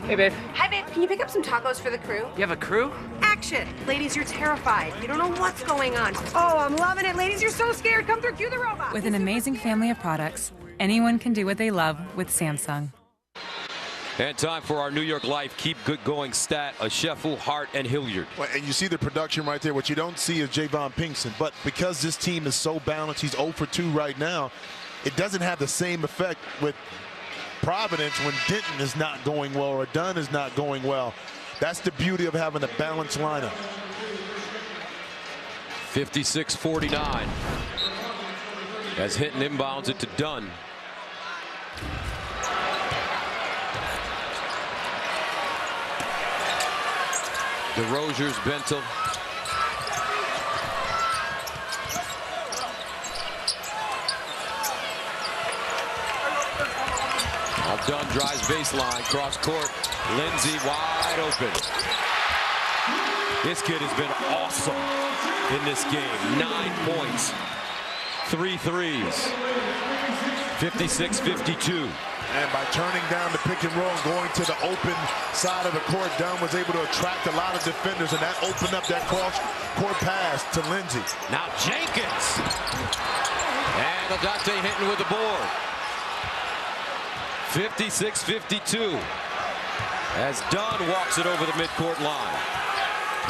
[SPEAKER 13] Hey, babe.
[SPEAKER 11] Hi, babe. Can you pick up some tacos for the crew?
[SPEAKER 13] You have a crew?
[SPEAKER 11] Action! Ladies, you're terrified. You don't know what's going on. Oh, I'm loving it. Ladies, you're so scared. Come through, cue the robot.
[SPEAKER 14] With an amazing family of products, anyone can do what they love with Samsung.
[SPEAKER 4] And time for our New York Life Keep Good Going stat. Ochefu, Hart, and Hilliard.
[SPEAKER 3] Well, and you see the production right there. What you don't see is Javon Pinkston. But because this team is so balanced, he's 0 for 2 right now, it doesn't have the same effect with Providence when Denton is not going well or Dunn is not going well. That's the beauty of having a balanced lineup.
[SPEAKER 4] 56-49. As Hinton inbounds it to Dunn. DeRozier's, Bentel. Now Dunn drives baseline, cross court. Lindsay wide open. This kid has been awesome in this game. 9 points, 3 threes. 56-52.
[SPEAKER 3] And by turning down the pick and roll and going to the open side of the court, Dunn was able to attract a lot of defenders, and that opened up that cross-court pass to Lindsay.
[SPEAKER 4] Now Jenkins. And Adante Hinton with the board. 56-52. As Dunn walks it over the midcourt line.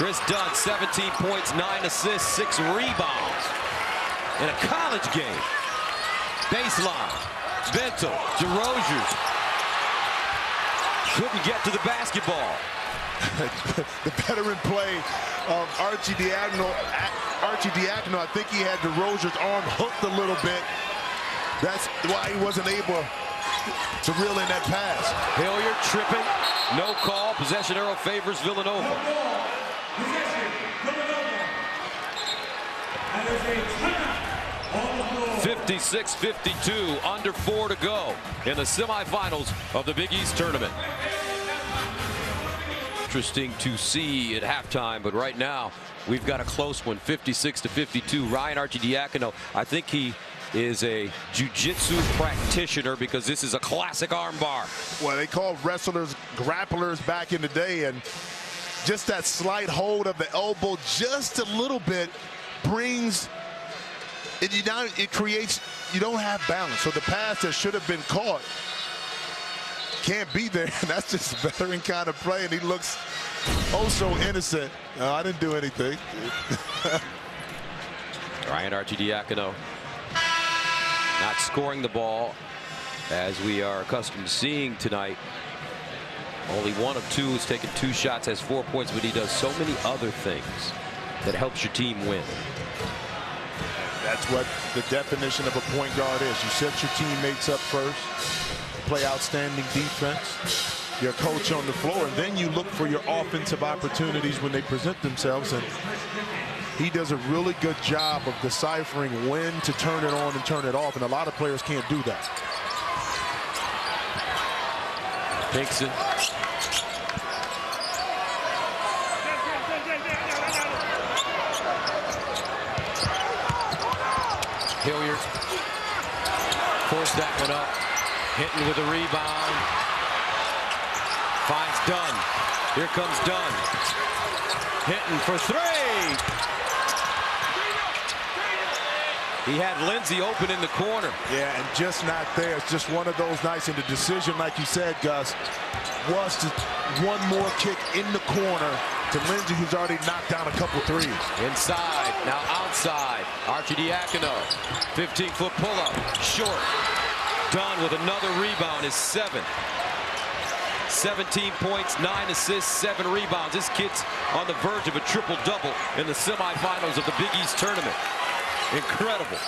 [SPEAKER 4] Chris Dunn, 17 points, 9 assists, 6 rebounds in a college game. Baseline. Bentel, DeRozier's. Couldn't get to the basketball.
[SPEAKER 3] The veteran play of Archie Diacono. I think he had DeRozier's arm hooked a little bit. That's why he wasn't able to reel in that pass.
[SPEAKER 4] Hilliard tripping. No call. Possession arrow favors Villanova.
[SPEAKER 10] Possession, Villanova. And there's a timeout.
[SPEAKER 4] 56-52, under 4 to go in the semifinals of the Big East tournament. Interesting to see at halftime, but right now we've got a close one, 56-52. Ryan Arcidiacono, I think he is a jiu-jitsu practitioner because this is a classic armbar.
[SPEAKER 3] Well, they called wrestlers grapplers back in the day, and just that slight hold of the elbow just a little bit brings it creates you don't have balance. So the pass that should have been caught can't be there. That's just a veteran kind of play, and he looks oh so innocent. No, I didn't do anything.
[SPEAKER 4] Ryan Arcidiacono not scoring the ball as we are accustomed to seeing tonight. Only 1 of 2 has taken 2 shots, has 4 points, but he does so many other things that helps your team win.
[SPEAKER 3] That's what the definition of a point guard is. You set your teammates up first, play outstanding defense, your coach on the floor, and then you look for your offensive opportunities when they present themselves. And he does a really good job of deciphering when to turn it on and turn it off, and a lot of players can't do that.
[SPEAKER 4] Pinkston. Hilliard forced that one up. Hinton with a rebound. Finds Dunn. Here comes Dunn. Hinton for 3. He had Lindsey open in the corner.
[SPEAKER 3] Yeah, and just not there. It's just one of those nights. And the decision, like you said, Gus, was to one more kick in the corner to Lindsey, who's already knocked down a couple threes.
[SPEAKER 4] Inside, now outside. Arcidiacono, 15-foot pull-up, short. Dunn with another rebound, is 7. 17 points, 9 assists, 7 rebounds. This kid's on the verge of a triple-double in the semifinals of the Big East tournament. Incredible.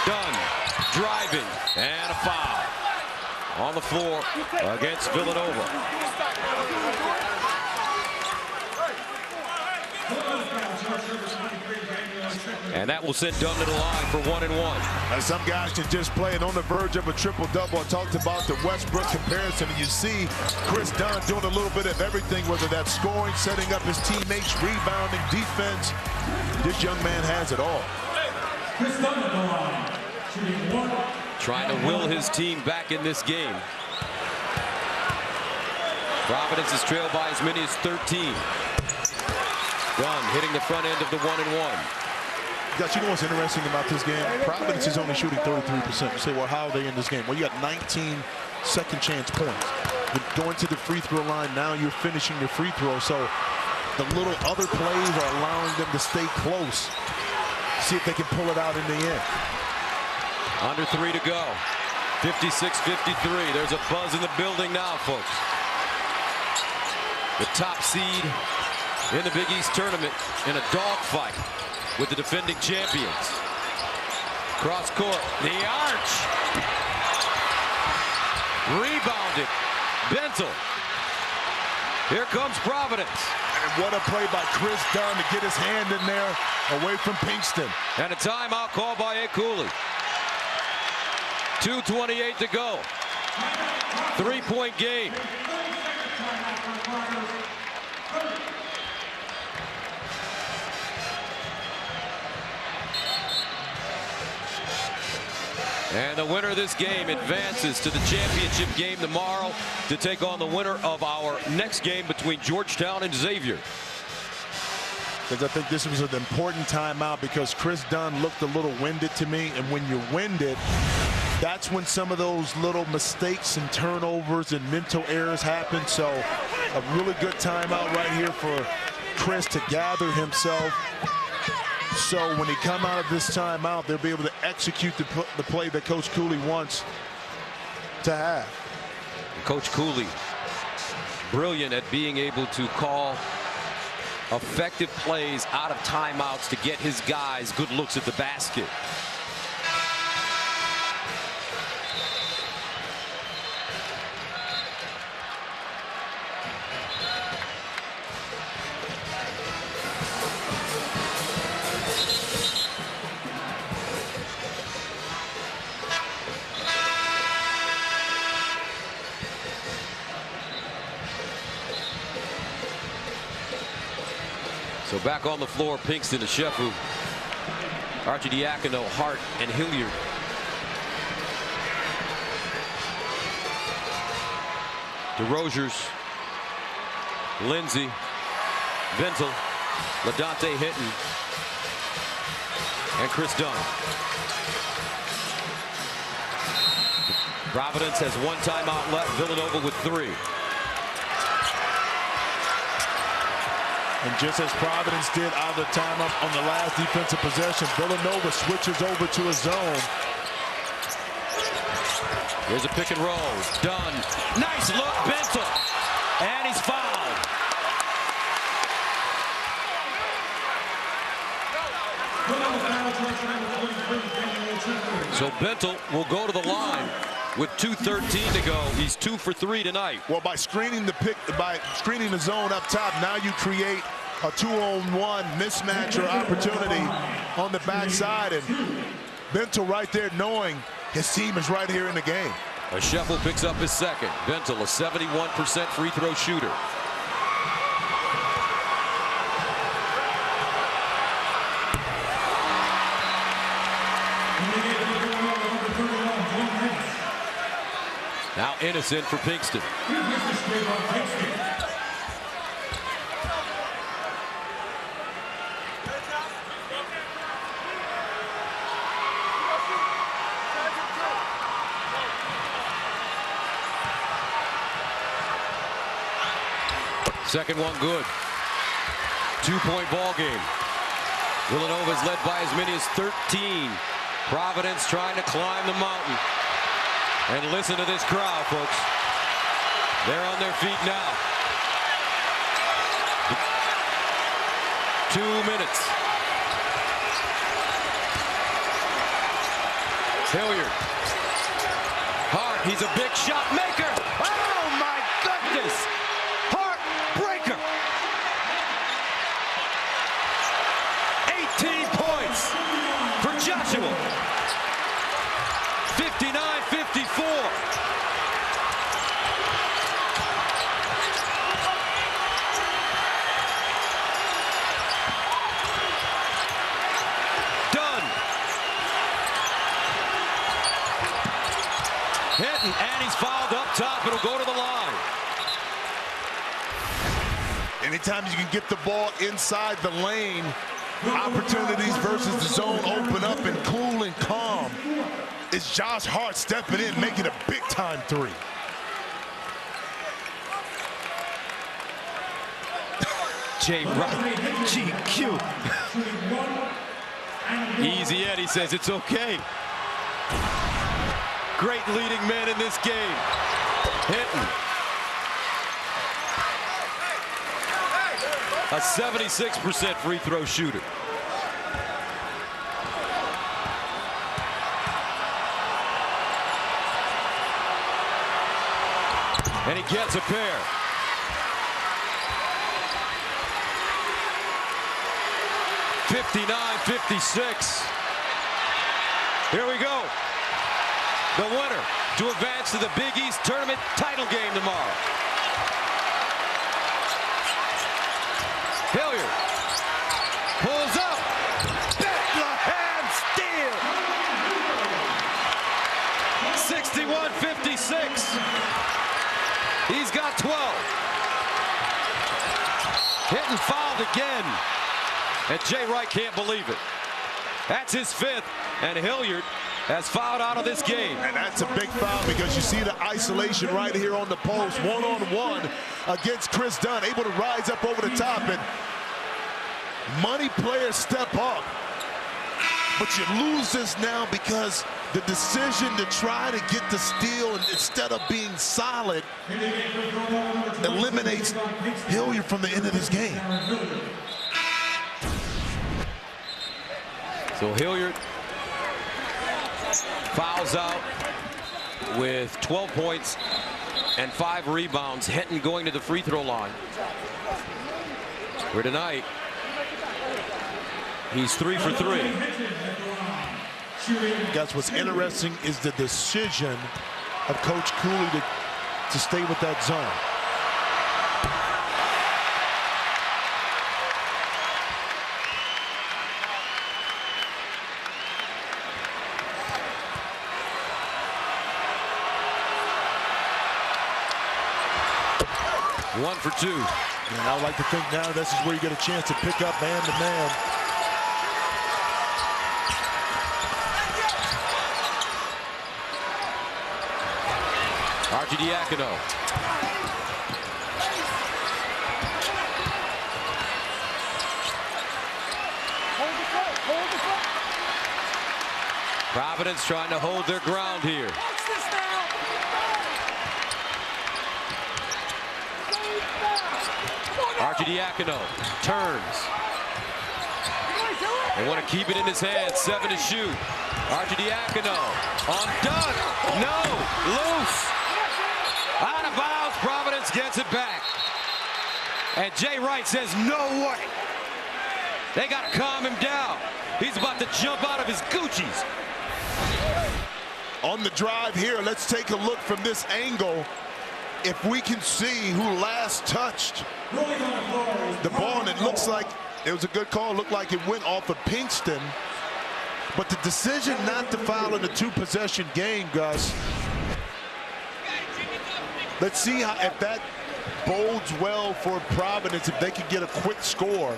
[SPEAKER 4] Dunn driving, and a foul on the floor against Villanova. And that will send Dunn to the line for 1 and 1.
[SPEAKER 3] Some guys can just play it on the verge of a triple-double. I talked about the Westbrook comparison, and you see Chris Dunn doing a little bit of everything, whether that's scoring, setting up his teammates, rebounding, defense. This young man has it all.
[SPEAKER 10] Chris Dunn at the line, shooting 1.
[SPEAKER 4] Trying to will his team back in this game. Providence is trailed by as many as 13. Dunn hitting the front end of the 1 and 1.
[SPEAKER 3] Guys, you know what's interesting about this game? Providence is only shooting 33%. You say, well, how are they in this game? Well, you got 19 second chance points. You're going to the free throw line. Now you're finishing your free throw. So the little other plays are allowing them to stay close. See if they can pull it out in the end.
[SPEAKER 4] Under 3 to go. 56-53. There's a buzz in the building now, folks. The top seed in the Big East tournament in a dogfight with the defending champions. Cross court, the arch. Rebounded. Bentel. Here comes Providence.
[SPEAKER 3] And what a play by Chris Dunn to get his hand in there away from Pinkston.
[SPEAKER 4] And a timeout called by Ed Cooley. 2:28 to go. 3-point game. And the winner of this game advances to the championship game tomorrow to take on the winner of our next game between Georgetown and Xavier.
[SPEAKER 3] Because I think this was an important timeout because Chris Dunn looked a little winded to me. And when you're winded, that's when some of those little mistakes and turnovers and mental errors happen. So a really good timeout right here for Chris to gather himself. So when he come out of this timeout, they'll be able to execute the play that Coach Cooley wants to have.
[SPEAKER 4] Coach Cooley, brilliant at being able to call effective plays out of timeouts to get his guys good looks at the basket. So back on the floor, Pinkston to Shefu, Arcidiacono, Hart, and Hilliard. DeRozier's, Lindsey, Bentel, LaDontae Hinton, and Chris Dunn. Providence has one timeout left. Villanova with 3.
[SPEAKER 3] And just as Providence did out of the timeout on the last defensive possession, Villanova switches over to a zone.
[SPEAKER 4] Here's a pick and roll. Dunn. Nice look, Bentel. And he's fouled. So Bentel will go to the line with 2:13 to go. He's 2 for 3 tonight.
[SPEAKER 3] Well, by screening the zone up top, now you create a 2-on-1 mismatch or opportunity on the backside, and Bentel right there knowing his team is right here in the game.
[SPEAKER 4] Sheffel picks up his second. Bentel, a 71% free throw shooter. Now innocent for Pinkston. Second one good. 2-point ball game. Villanova is led by as many as 13. Providence trying to climb the mountain. And listen to this crowd, folks. They're on their feet now. 2 minutes. Hilliard. Hart, he's a big shot maker. Oh, my goodness. Heartbreaker. 18 points for Joshua. 59-54. Done. Hinton, and he's fouled up top. It'll go to the line.
[SPEAKER 3] Anytime you can get the ball inside the lane, opportunities versus the zone open up and cool and calm. It's Josh Hart stepping in, making a big-time 3.
[SPEAKER 4] Jay Wright, GQ. Easy Eddie says it's okay. Great leading man in this game. Hinton. A 76% free throw shooter. And he gets a pair. (59-56). Here we go. The winner to advance to the Big East Tournament title game tomorrow. Hilliard pulls up. Backhand steal. 61-56. He's got 12. Hinton fouled again. And Jay Wright can't believe it. That's his 5th. And Hilliard has fouled out of this game.
[SPEAKER 3] And that's a big foul because you see the isolation right here on the post. One-on-one against Chris Dunn. Able to rise up over the top. And money players step up. But you lose this now because the decision to try to get the steal instead of being solid eliminates Hilliard from the end of this game.
[SPEAKER 4] So Hilliard fouls out with 12 points and 5 rebounds. Hinton going to the free throw line. For tonight, he's 3 for 3.
[SPEAKER 3] Guys, what's interesting is the decision of Coach Cooley to stay with that zone.
[SPEAKER 4] One for 2.
[SPEAKER 3] And I would like to think now this is where you get a chance to pick up man-to-man.
[SPEAKER 4] Arcidiacono. Providence trying to hold their ground here. Arcidiacono turns. They want to keep it in his hands. 7 to shoot. Arcidiacono on dunk. No, loose. Out of bounds. Providence gets it back. And Jay Wright says, no way. They got to calm him down. He's about to jump out of his Gucci's.
[SPEAKER 3] On the drive here, let's take a look from this angle. If we can see who last touched the ball, and it looks like it was a good call. It looked like it went off of Pinkston. But the decision not to foul in a 2-possession game, Gus. Let's see how, if that bodes well for Providence, if they can get a quick score.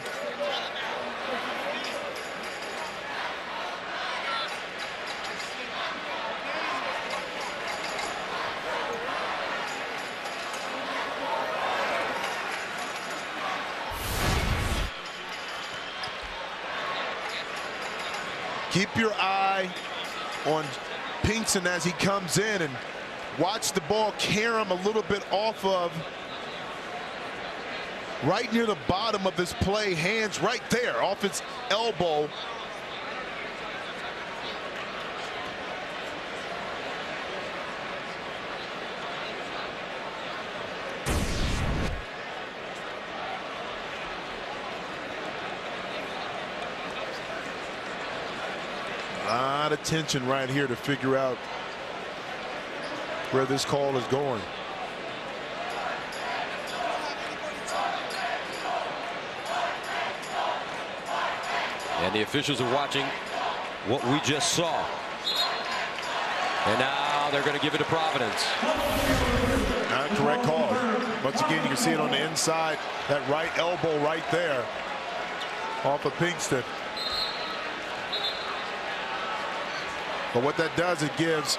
[SPEAKER 3] Keep your eye on Pinkston as he comes in, and watch the ball carry him a little bit off of right near the bottom of his play, hands right there off his elbow. A lot of tension right here to figure out where this call is going.
[SPEAKER 4] And the officials are watching what we just saw. And now they're going to give it to Providence.
[SPEAKER 3] Not a correct call. Once again, you can see it on the inside. That right elbow right there off of Pinkston. But what that does, it gives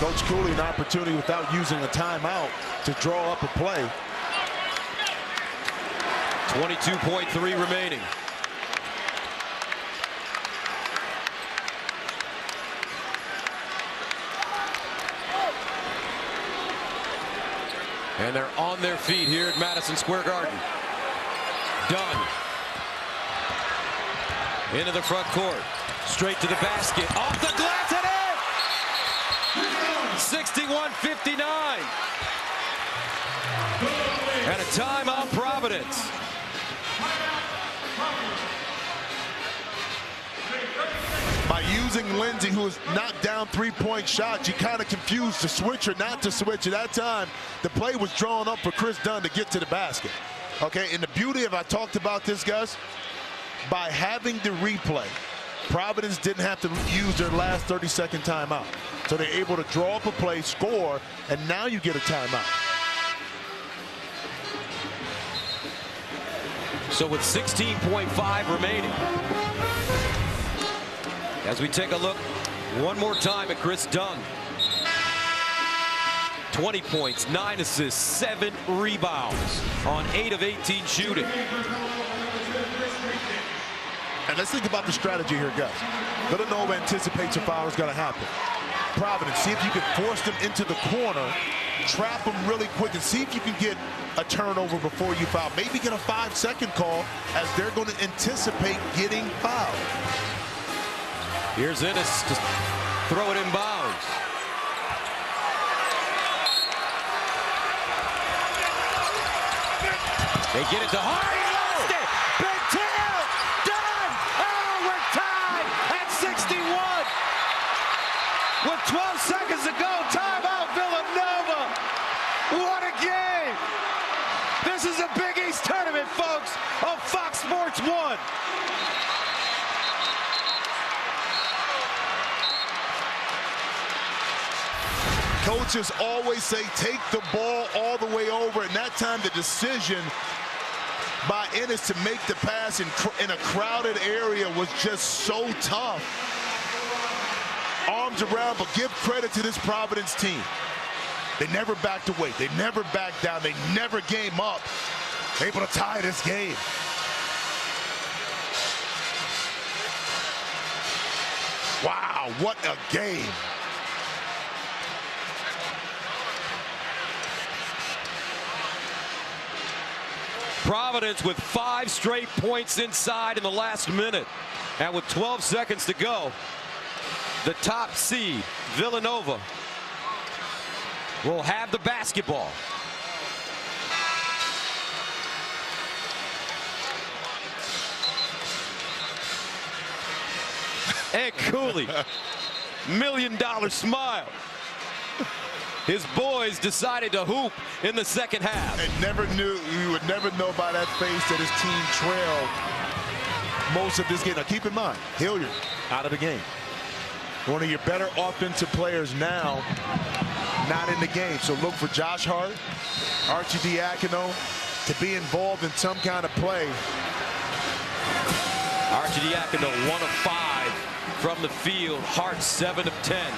[SPEAKER 3] Coach Cooley an opportunity without using a timeout to draw up a play.
[SPEAKER 4] 22.3 remaining. And they're on their feet here at Madison Square Garden. Dunn. Into the front court. Straight to the basket. Off the glass and in! 61-59. And a timeout, Providence.
[SPEAKER 3] By using Lindsey, who was knocked down 3-point shots, you kind of confused to switch or not to switch. At that time, the play was drawn up for Chris Dunn to get to the basket. Okay, and the beauty of, I talked about this, guys, by having the replay, Providence didn't have to use their last 30-second timeout. So they're able to draw up a play, score, and now you get a timeout.
[SPEAKER 4] So with 16.5 remaining, as we take a look one more time at Chris Dunn. 20 points, 9 assists, 7 rebounds on 8 of 18 shooting.
[SPEAKER 3] And let's think about the strategy here, guys. Villanova anticipates a foul is going to happen. Providence, see if you can force them into the corner, trap them really quick, and see if you can get a turnover before you foul. Maybe get a 5-second call as they're going to anticipate getting fouled.
[SPEAKER 4] Here's Ennis to throw it in bounds. They get it to Hart. He lost it. Big two. Done. Oh, we're tied at 61. With 12 seconds to go. Timeout, Villanova. What a game. This is a Big East tournament, folks, on Fox Sports 1.
[SPEAKER 3] Coaches always say take the ball all the way over, and that time the decision by Ennis to make the pass in a crowded area was just so tough. Arms around, but give credit to this Providence team. They never backed away. They never backed down. They never gave up. Able to tie this game. Wow, what a game.
[SPEAKER 4] Providence with 5 straight points inside in the last minute. And with 12 seconds to go, the top seed, Villanova, will have the basketball. And Cooley, $1 million smile. His boys decided to hoop in the second half.
[SPEAKER 3] And you would never know by that face that his team trailed most of this game. Now keep in mind, Hilliard out of the game. One of your better offensive players now not in the game. So look for Josh Hart, Arcidiacono to be involved in some kind of play.
[SPEAKER 4] Arcidiacono 1 of 5 from the field. Hart 7 of 10.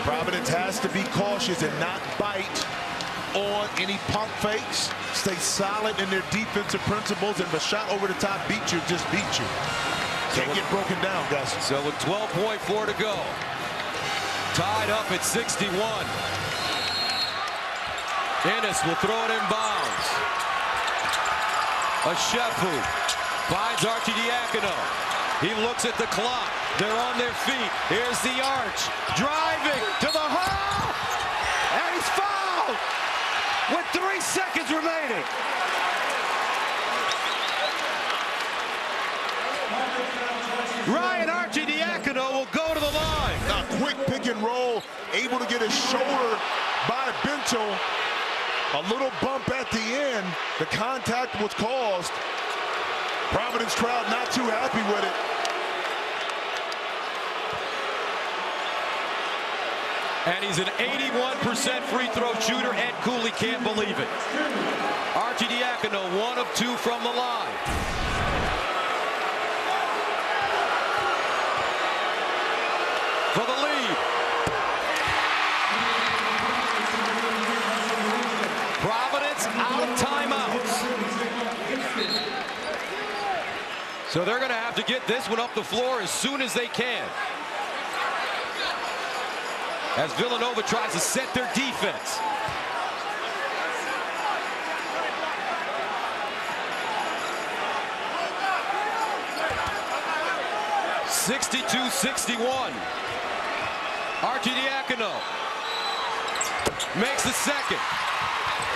[SPEAKER 3] Providence has to be cautious and not bite on any pump fakes. Stay solid in their defensive principles, and if a shot over the top beats you, just beat you. Can't get broken down, guys.
[SPEAKER 4] So with 12.4 to go, tied up at 61. Ennis will throw it in bounds. Ashefu finds Arcidiacono. He looks at the clock. They're on their feet. Here's the arch. Driving to the hole. And he's fouled with 3 seconds remaining. Ryan Arcidiacono will go to the line.
[SPEAKER 3] A quick pick and roll, able to get his shoulder by Bento. A little bump at the end. The contact was caused. Providence crowd not too happy with it.
[SPEAKER 4] And he's an 81% free throw shooter. Ed Cooley can't believe it. Arcidiacono 1 of 2 from the line. For the lead. Providence out of timeouts. So they're going to have to get this one up the floor as soon as they can, as Villanova tries to set their defense. (62-61). Arcidiacono makes the second.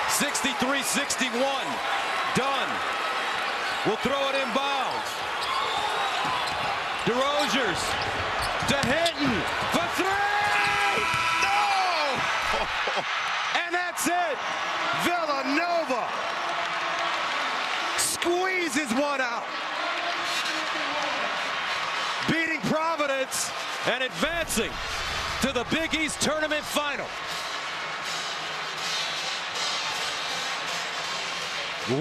[SPEAKER 4] 63-61. Dunn will throw it in bounds. DeRozier's to Hinton for 3. No! And that's it. Villanova squeezes one out, beating Providence and advancing to the Big East Tournament Final.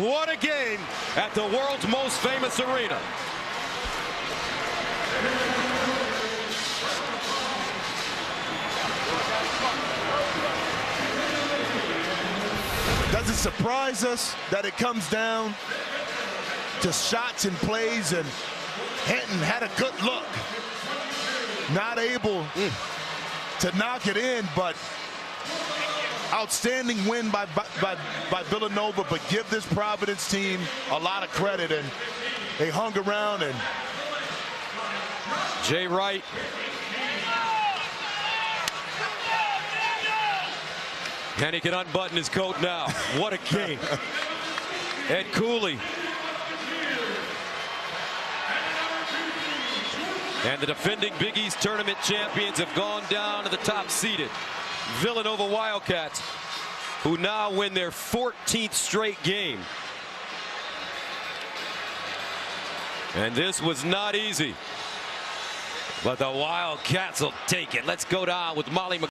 [SPEAKER 4] What a game at the world's most famous arena.
[SPEAKER 3] Does it surprise us that it comes down to shots and plays, and Hinton had a good look, not able to knock it in, but outstanding win by Villanova, but give this Providence team a lot of credit, and they hung around. And
[SPEAKER 4] Jay Wright and he can unbutton his coat now. What a game. Ed Cooley and the defending Big East Tournament champions have gone down to the top seeded Villanova Wildcats, who now win their 14th straight game. And this was not easy, but the Wildcats will take it. Let's go down with Molly